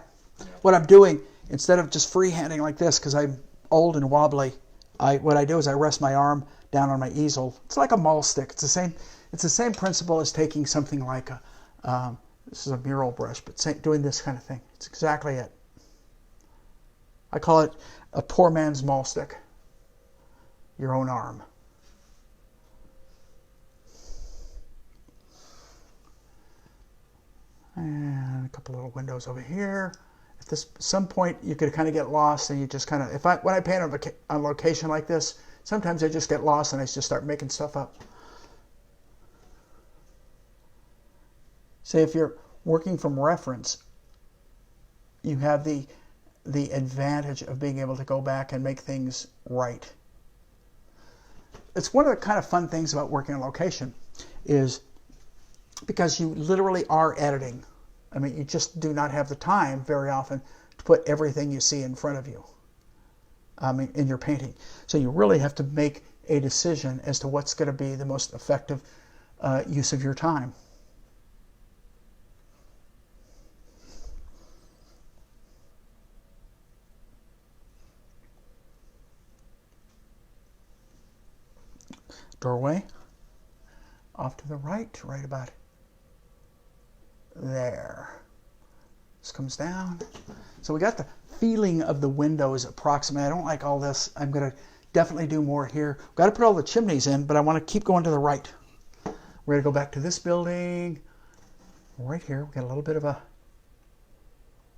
What I'm doing, instead of just freehanding like this, because I'm old and wobbly, what I do is I rest my arm down on my easel. It's like a maul stick. It's the same principle as taking something like this is a mural brush, but doing this kind of thing. It's exactly it. I call it a poor man's maul stick. Your own arm. And a couple little windows over here. At some point, you could kind of get lost, and you just kind of, when I paint on a location like this, sometimes I just get lost and I just start making stuff up. Say if you're working from reference, you have the advantage of being able to go back and make things right. It's one of the kind of fun things about working on location is because you literally are editing. I mean, you just do not have the time very often to put everything you see in front of you in your painting. So you really have to make a decision as to what's going to be the most effective use of your time. Doorway off to the right about there. This comes down. So we got the feeling of the windows approximately. I don't like all this. I'm going to definitely do more here. We've got to put all the chimneys in, but I want to keep going to the right. We're going to go back to this building. Right here, we've got a little bit of a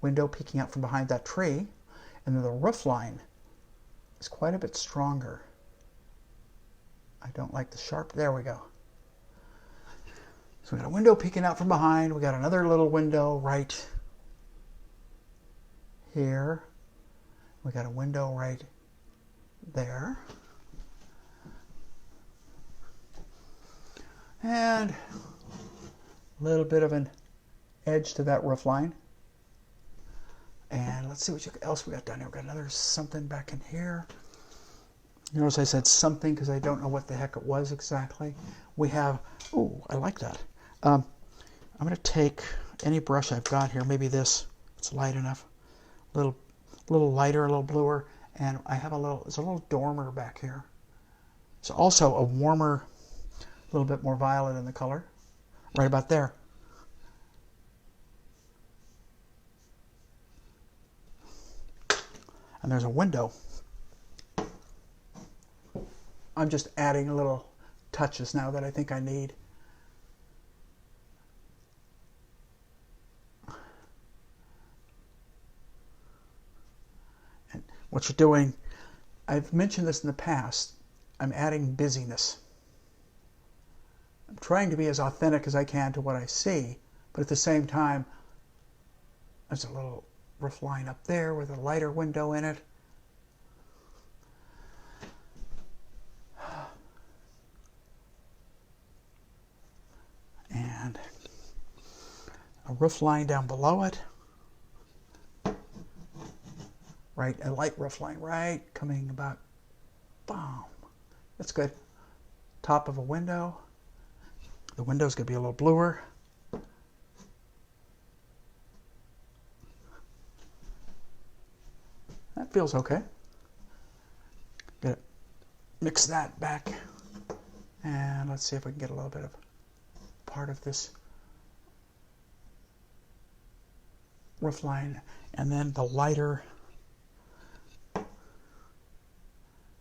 window peeking out from behind that tree. And then the roof line is quite a bit stronger. I don't like the sharp. There we go. So we got a window peeking out from behind. We got another little window right here. We got a window right there. And a little bit of an edge to that roof line. And let's see what else we got down here. We got another something back in here. You notice I said something because I don't know what the heck it was exactly. We have, oh, I like that. I'm going to take any brush I've got here, maybe this, it's light enough, a little lighter, a little bluer, and I have it's a little dormer back here. It's also a warmer, a little bit more violet in the color, right about there. And there's a window. I'm just adding little touches now that I think I need. And what you're doing, I've mentioned this in the past, I'm adding busyness. I'm trying to be as authentic as I can to what I see, but at the same time, there's a little roof line up there with a lighter window in it. And a roof line down below it. Right, a light roof line, right, coming about, boom. That's good. Top of a window. The window's going to be a little bluer. That feels okay. Gonna mix that back. And let's see if we can get a little bit of part of this roof line. And then the lighter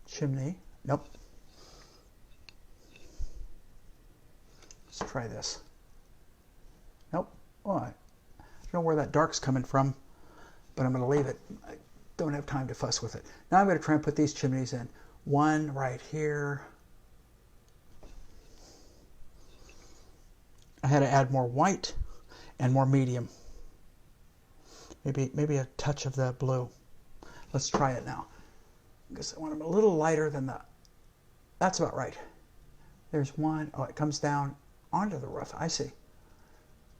chimney. Nope. Let's try this. Nope. Oh, I don't know where that dark's coming from, but I'm going to leave it. I don't have time to fuss with it. Now I'm going to try and put these chimneys in. One right here. I had to add more white and more medium. Maybe a touch of the blue. Let's try it now. Because I want them a little lighter than that. That's about right. There's one. Oh, it comes down onto the roof. I see.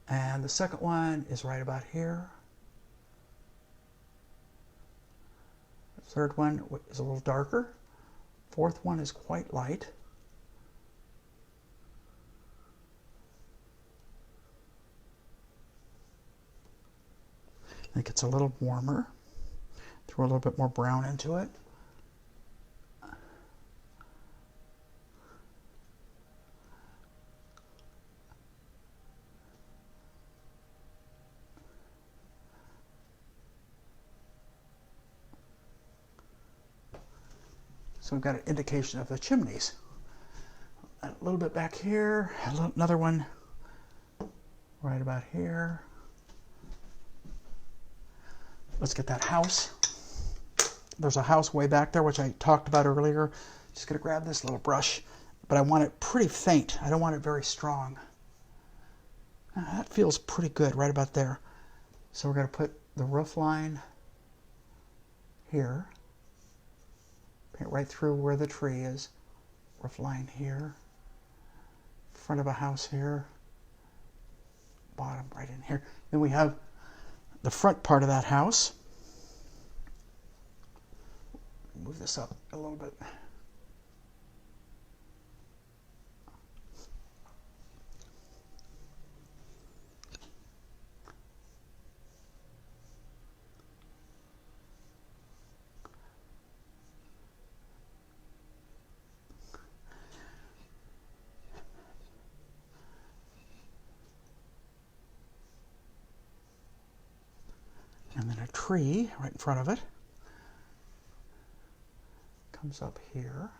And the second one is right about here. The third one is a little darker. Fourth one is quite light. I think it's a little warmer. Throw a little bit more brown into it. So we've got an indication of the chimneys. A little bit back here, another one right about here. Let's get that house. There's a house way back there, which I talked about earlier. Just gonna grab this little brush, but I want it pretty faint. I don't want it very strong. That feels pretty good right about there. So we're gonna put the roof line here. Paint right through where the tree is. Roof line here. Front of a house here. Bottom right in here. Then we have the front part of that house. Move this up a little bit. tree right in front of it. Comes up here.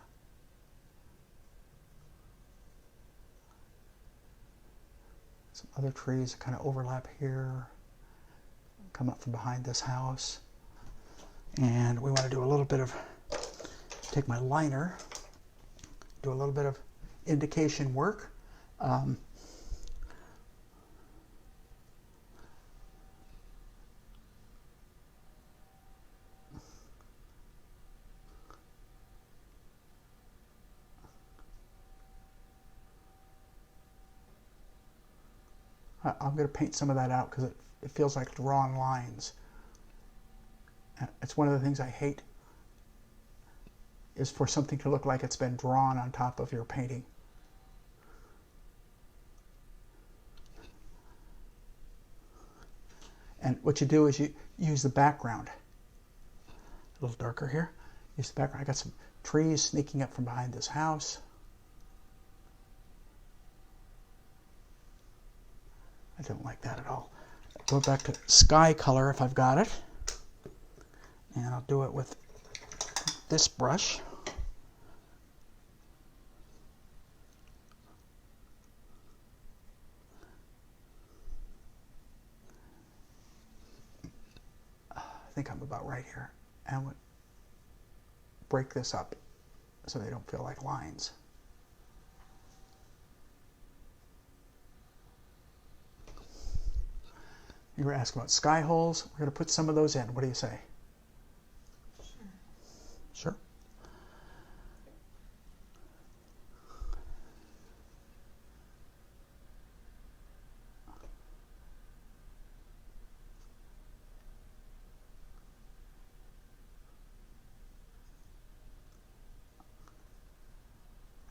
Some other trees kind of overlap here. Come up from behind this house. And we want to do a little bit of, take my liner, do a little bit of indication work. I'm going to paint some of that out because it feels like drawn lines. It's one of the things I hate, is for something to look like it's been drawn on top of your painting. And what you do is you use the background. A little darker here. Use the background. I got some trees sneaking up from behind this house. I don't like that at all. Go back to sky color if I've got it. And I'll do it with this brush. I think I'm about right here. And we'll break this up so they don't feel like lines. You were asking about sky holes. We're going to put some of those in. What do you say? Sure.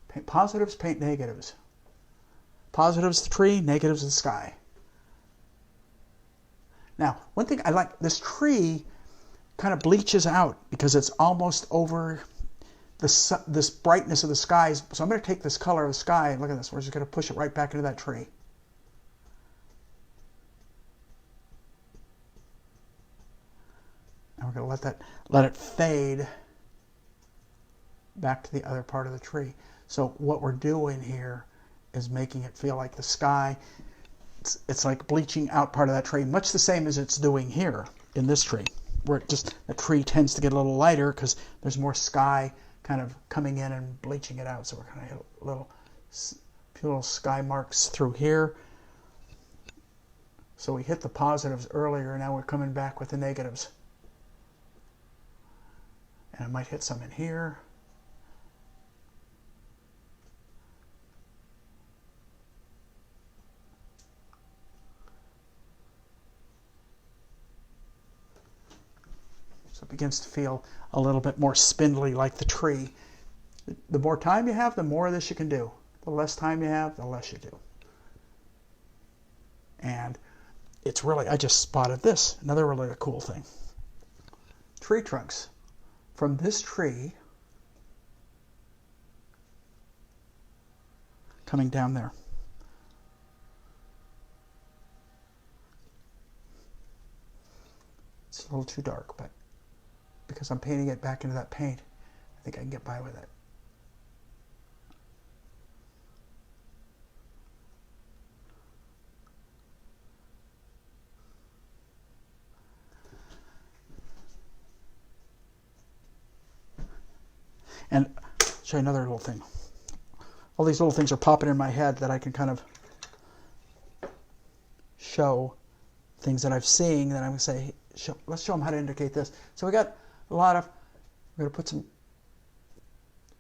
Paint positives, paint negatives. Positives the tree, negatives the sky. Now, one thing I like, this tree kind of bleaches out because it's almost over this brightness of the skies. So I'm going to take this color of the sky, look at this, we're just going to push it right back into that tree. And we're going to let it fade back to the other part of the tree. So what we're doing here is making it feel like the sky, it's like bleaching out part of that tree, much the same as it's doing here in this tree, where it just, the tree tends to get a little lighter because there's more sky kind of coming in and bleaching it out. So we're going to hit a few little sky marks through here. So we hit the positives earlier, now we're coming back with the negatives. And I might hit some in here. So it begins to feel a little bit more spindly like the tree. The more time you have, the more of this you can do. The less time you have, the less you do. And it's really, I just spotted this, another really cool thing. Tree trunks. From this tree, coming down there. It's a little too dark, but because I'm painting it back into that paint, I think I can get by with it. And I'll show you another little thing. All these little things are popping in my head that I can kind of show things that I've seen that I'm going to say, let's show them how to indicate this. So we got a lot of, we're going to put some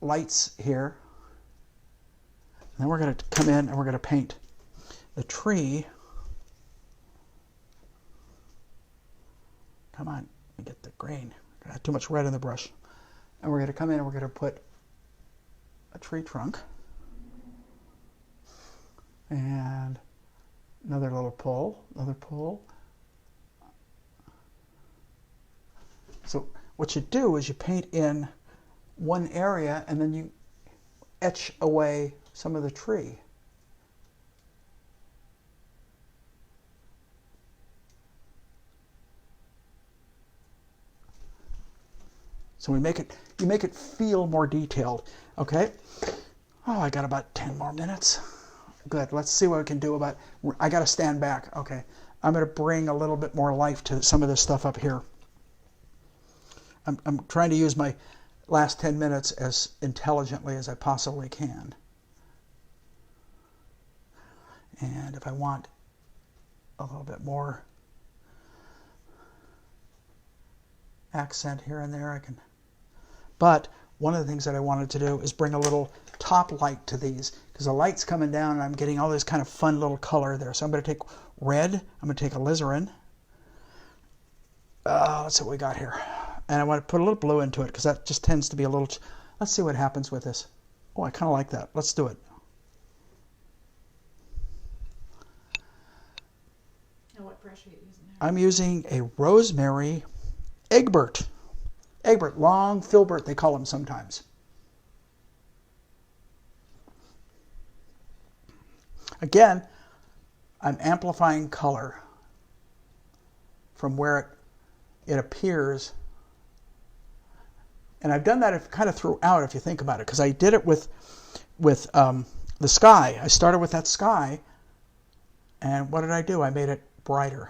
lights here. And then we're going to come in and we're going to paint the tree. Come on, let me get the grain. I got too much red in the brush. And we're going to come in and we're going to put a tree trunk. And another little pull, another pull. So what you do is you paint in one area and then you etch away some of the tree. So you make it feel more detailed. Okay. Oh, I got about 10 more minutes. Good. Let's see what we can do about. I got to stand back. Okay. I'm going to bring a little bit more life to some of this stuff up here. I'm trying to use my last 10 minutes as intelligently as I possibly can. And if I want a little bit more accent here and there, I can. But one of the things that I wanted to do is bring a little top light to these, because the light's coming down and I'm getting all this kind of fun little color there. So I'm going to take red, I'm going to take alizarin. Let's see what we got here. And I want to put a little blue into it, because that just tends to be a little... Let's see what happens with this. Oh, I kind of like that. Let's do it. Now, what brush are you using there? I'm using a Rosemary Egbert. Egbert, long filbert, they call them sometimes. Again, I'm amplifying color from where it appears. And I've done that kind of throughout, if you think about it, because I did it with the sky. I started with that sky, and what did I do? I made it brighter.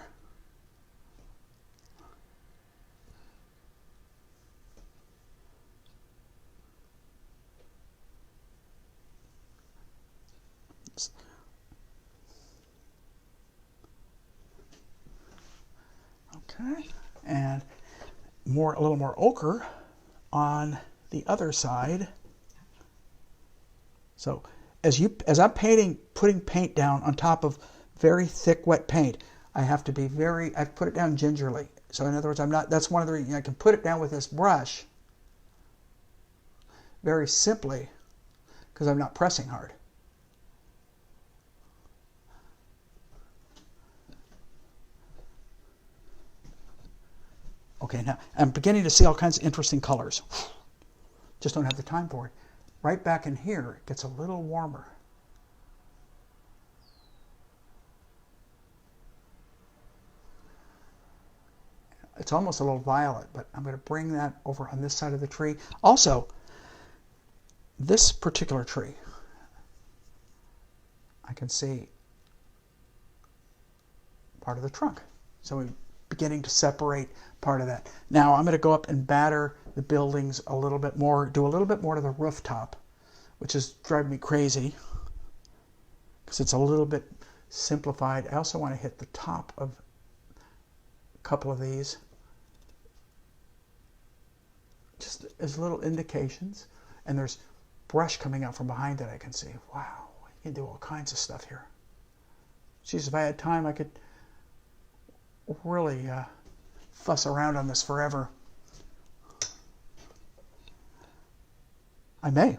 Okay, and a little more ochre on the other side. So as I'm putting paint down on top of very thick wet paint, I have to be I've put it down gingerly. So in other words, that's one of the reasons I can put it down with this brush very simply, because I'm not pressing hard. Okay, now I'm beginning to see all kinds of interesting colors. Just don't have the time for it. Right back in here, it gets a little warmer. It's almost a little violet, but I'm going to bring that over on this side of the tree. Also, this particular tree, I can see part of the trunk. So we're beginning to separate part of that. Now I'm going to go up and batter the buildings a little bit more, do a little bit more to the rooftop, which is driving me crazy because it's a little bit simplified. I also want to hit the top of a couple of these, just as little indications. And there's brush coming out from behind that I can see. Wow, you can do all kinds of stuff here. Geez, if I had time, I could really fuss around on this forever. I may.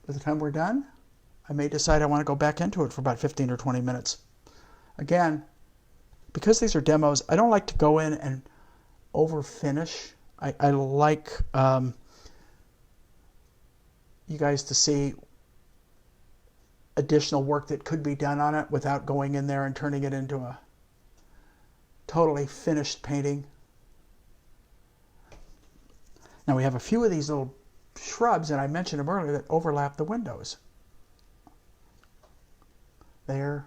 By the time we're done, I may decide I want to go back into it for about 15 or 20 minutes. Again, because these are demos, I don't like to go in and over-finish. I like you guys to see additional work that could be done on it without going in there and turning it into a totally finished painting. Now we have a few of these little shrubs, and I mentioned them earlier, that overlap the windows. There,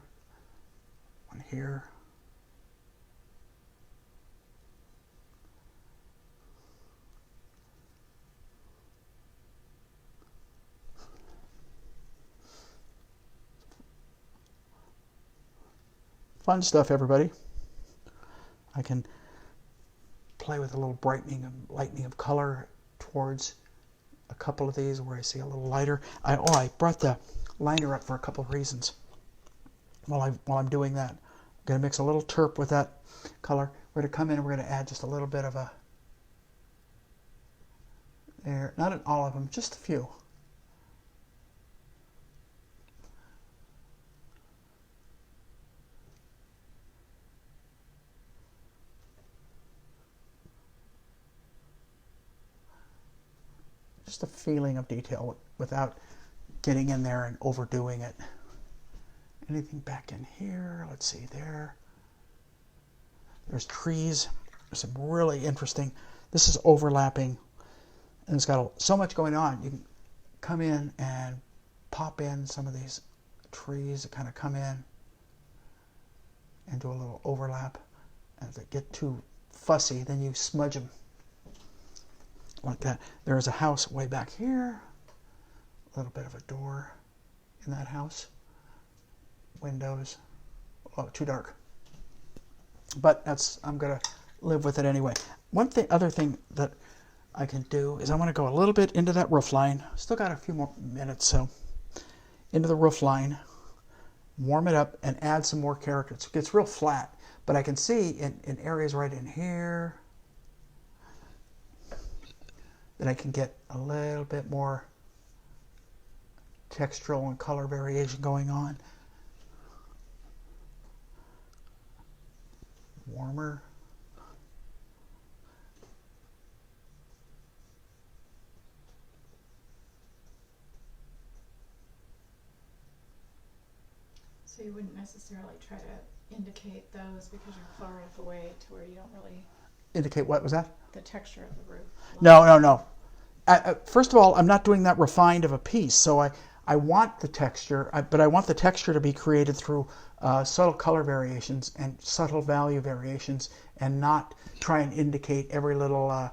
one here. Fun stuff, everybody. I can play with a little brightening and lightening of color towards a couple of these where I see a little lighter. I brought the liner up for a couple of reasons. While I'm doing that, I'm going to mix a little terp with that color. We're going to come in and we're going to add just a little bit of a there, not in all of them, just a few. Just a feeling of detail without getting in there and overdoing it. Anything back in here? Let's see there. There's trees. There's some really interesting this is overlapping, and it's got so much going on. You can come in and pop in some of these trees that kind of come in and do a little overlap. And if they get too fussy, then you smudge them like that. There is a house way back here, a little bit of a door in that house, windows. Oh, too dark. But I'm going to live with it anyway. Other thing that I can do is I want to go a little bit into that roof line. Still got a few more minutes, so into the roof line, warm it up, and add some more character. It gets real flat, but I can see in areas right in here that I can get a little bit more textural and color variation going on. Warmer. So you wouldn't necessarily try to indicate those because you're far enough away to where you don't really... Indicate what was that? The texture of the roof. No. First of all, I'm not doing that refined of a piece, so I want the texture, but I want the texture to be created through subtle color variations and subtle value variations, and not try and indicate every little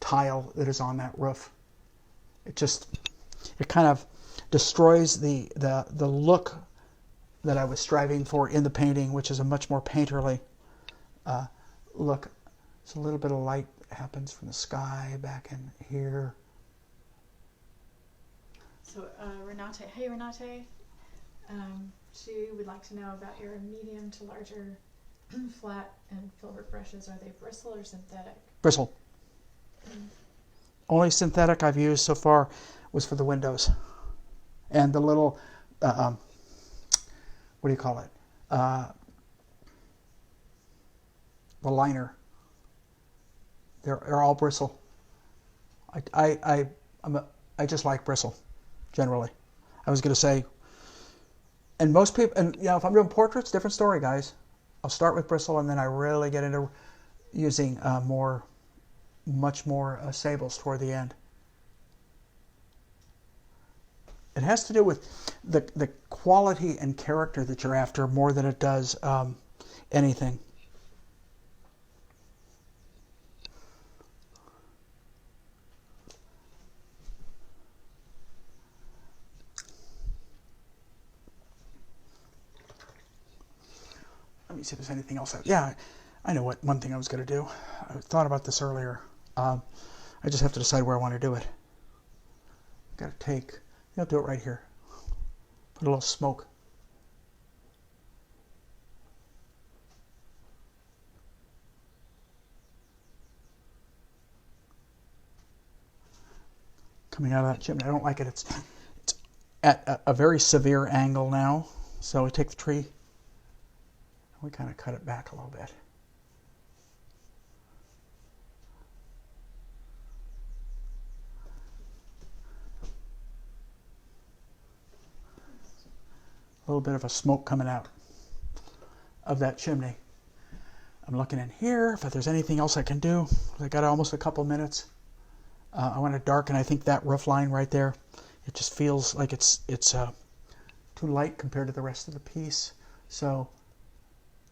tile that is on that roof. It kind of destroys the look that I was striving for in the painting, which is a much more painterly look. So a little bit of light happens from the sky back in here. So Renate, hey Renate, she would like to know about your medium to larger flat and filbert brushes. Are they bristle or synthetic? Bristle. Only synthetic I've used so far was for the windows. And the little, what do you call it? The liner. They're all bristle. I just like bristle, generally. I was going to say, and most people, and if I'm doing portraits, different story, guys. I'll start with bristle, and then I really get into using much more sables toward the end. It has to do with the quality and character that you're after more than it does anything. Let me see if there's anything else. Yeah, I know one thing I was going to do. I thought about this earlier. I just have to decide where I want to do it. Got to take, I'll do it right here. Put a little smoke. Coming out of that chimney. I don't like it. It's at a very severe angle now. So we take the tree, we kind of cut it back a little bit. A little bit of a smoke coming out of that chimney. I'm looking in here if there's anything else I can do. I got almost a couple minutes. I want to darken, I think, that roof line right there. It just feels like it's too light compared to the rest of the piece. So,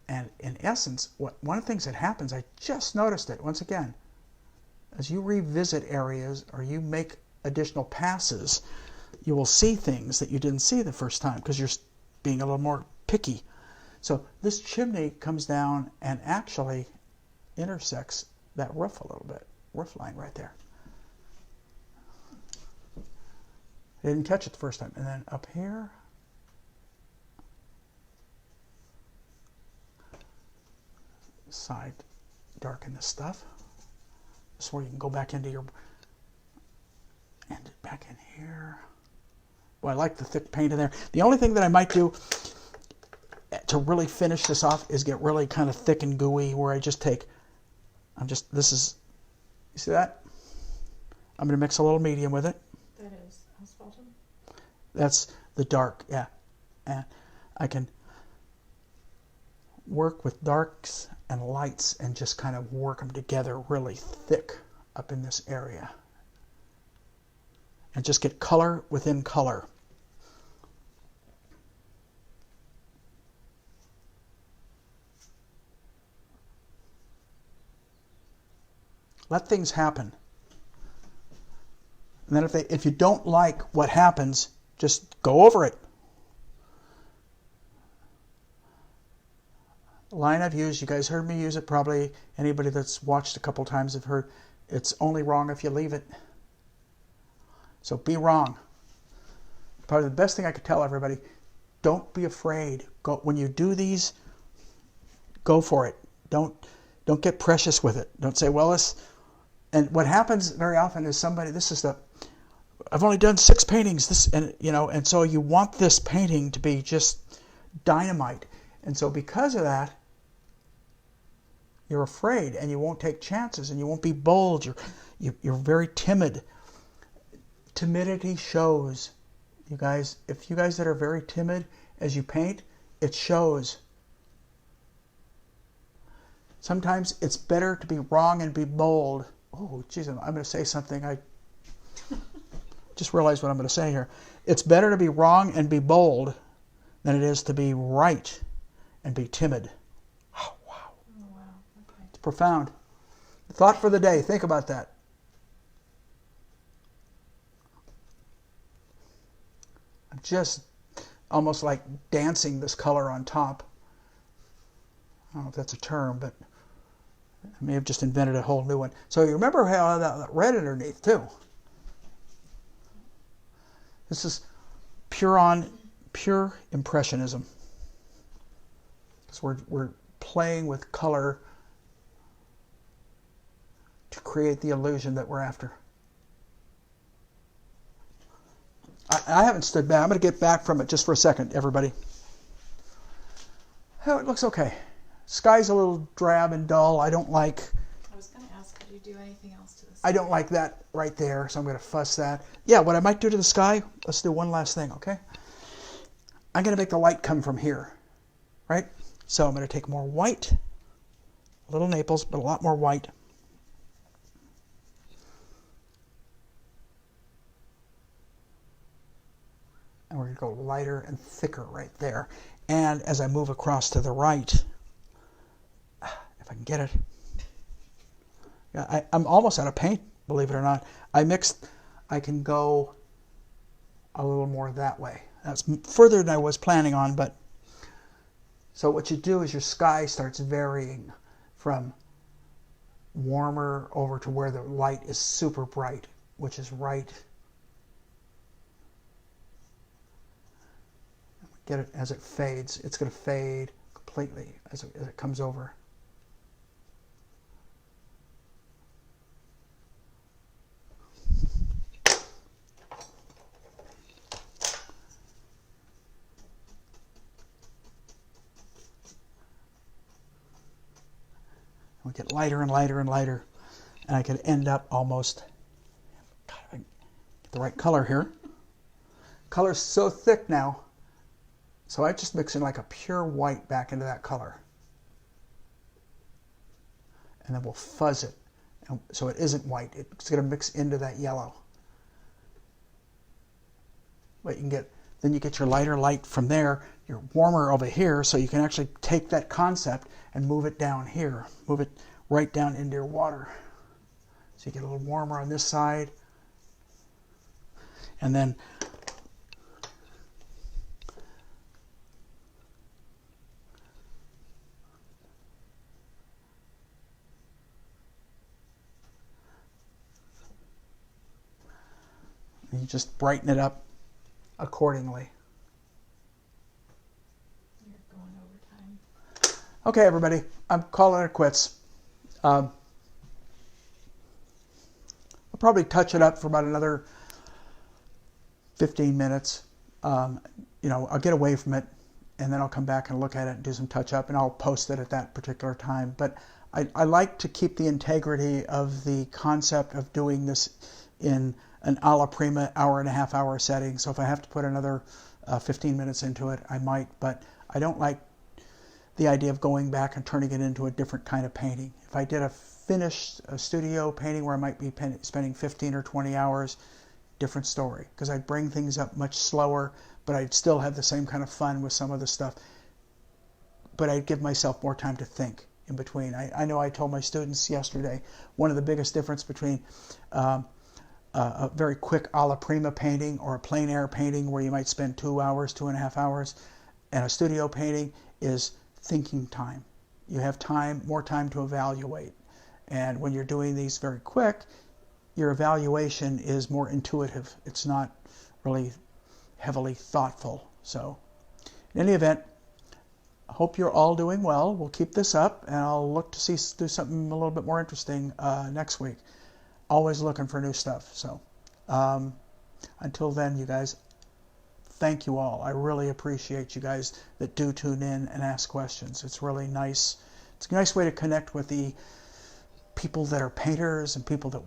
and in essence, one of the things that happens, I just noticed it once again, as you revisit areas or you make additional passes, you will see things that you didn't see the first time because you're being a little more picky. So this chimney comes down and actually intersects that roof a little bit, roof line right there. I didn't catch it the first time. And then up here, side darken this stuff. This is where you can go back into your, and back in here. Well, I like the thick paint in there. The only thing that I might do to really finish this off is get really kind of thick and gooey, where I just take, this is, you see that? I'm going to mix a little medium with it. That is asphaltum? That's the dark, yeah. And I can work with darks and lights and just kind of work them together really thick up in this area. And just get color within color. Let things happen. And then if you don't like what happens, just go over it. The line I've used, you guys heard me use it probably. Anybody that's watched a couple times have heard, it's only wrong if you leave it. So be wrong. Probably the best thing I could tell everybody, don't be afraid. Go, when you do these, go for it. Don't get precious with it. Don't say, well, this... And what happens very often is somebody, I've only done 6 paintings, and so you want this painting to be just dynamite. And so because of that, you're afraid and you won't take chances and you won't be bold. You're very timid. Timidity shows. You guys, if you guys that are very timid as you paint, it shows. Sometimes it's better to be wrong and be bold. Oh, geez, I'm going to say something. I just realized what I'm going to say here. It's better to be wrong and be bold than it is to be right and be timid. Oh, wow. Oh, wow. Okay. It's profound. Thought for the day. Think about that. I'm just almost like dancing this color on top. I don't know if that's a term, but I may have just invented a whole new one. So you remember how that red underneath too. This is pure impressionism. So we're playing with color to create the illusion that we're after. I haven't stood back. I'm going to get back from it just for a second, everybody. Oh, it looks okay. Sky's a little drab and dull. I don't like... I was going to ask, could you do anything else to this? I don't like that right there, so I'm going to fuss that. Yeah, what I might do to the sky, let's do one last thing, okay? I'm going to make the light come from here, right? So I'm going to take more white, a little Naples, but a lot more white. And we're going to go lighter and thicker right there. And as I move across to the right, if I can get it. Yeah, I'm almost out of paint, believe it or not. I can go a little more that way. That's further than I was planning on, but so what you do is your sky starts varying from warmer over to where the light is super bright, which is right. Get it as it fades. It's going to fade completely as it comes over. We get lighter and lighter and lighter, and I could end up almost. God, I get the right color here. Color's so thick now. So I just mix in like a pure white back into that color. And then we'll fuzz it. And so it isn't white. It's going to mix into that yellow. But then you get your lighter light from there. You're warmer over here, so you can actually take that concept and move it down here. Move it right down into your water. So you get a little warmer on this side. And then you just brighten it up accordingly. You're going over time. Okay, everybody, I'm calling it quits. I'll probably touch it up for about another 15 minutes. I'll get away from it, and then I'll come back and look at it and do some touch up, and I'll post it at that particular time. But I like to keep the integrity of the concept of doing this in an alla prima hour setting. So if I have to put another 15 minutes into it, I might. But I don't like the idea of going back and turning it into a different kind of painting. If if I did a finished studio painting where I might be spending 15 or 20 hours, different story, because I'd bring things up much slower, but I'd still have the same kind of fun with some of the stuff. But I'd give myself more time to think in between. I know I told my students yesterday, one of the biggest difference between a very quick alla prima painting or a plein air painting where you might spend 2 hours, 2.5 hours, and a studio painting is thinking time. You have time, more time to evaluate. And when you're doing these very quick, your evaluation is more intuitive. It's not really heavily thoughtful. So in any event, I hope you're all doing well. We'll keep this up, and I'll look to do something a little bit more interesting next week. Always looking for new stuff. So until then, you guys, thank you all. I really appreciate you guys that do tune in and ask questions. It's really nice. It's a nice way to connect with the people that are painters and people that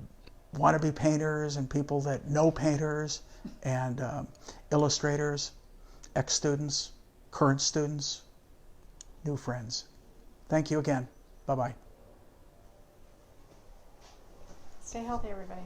want to be painters and people that know painters and illustrators, ex-students, current students, new friends. Thank you again. Bye-bye. Stay healthy, everybody.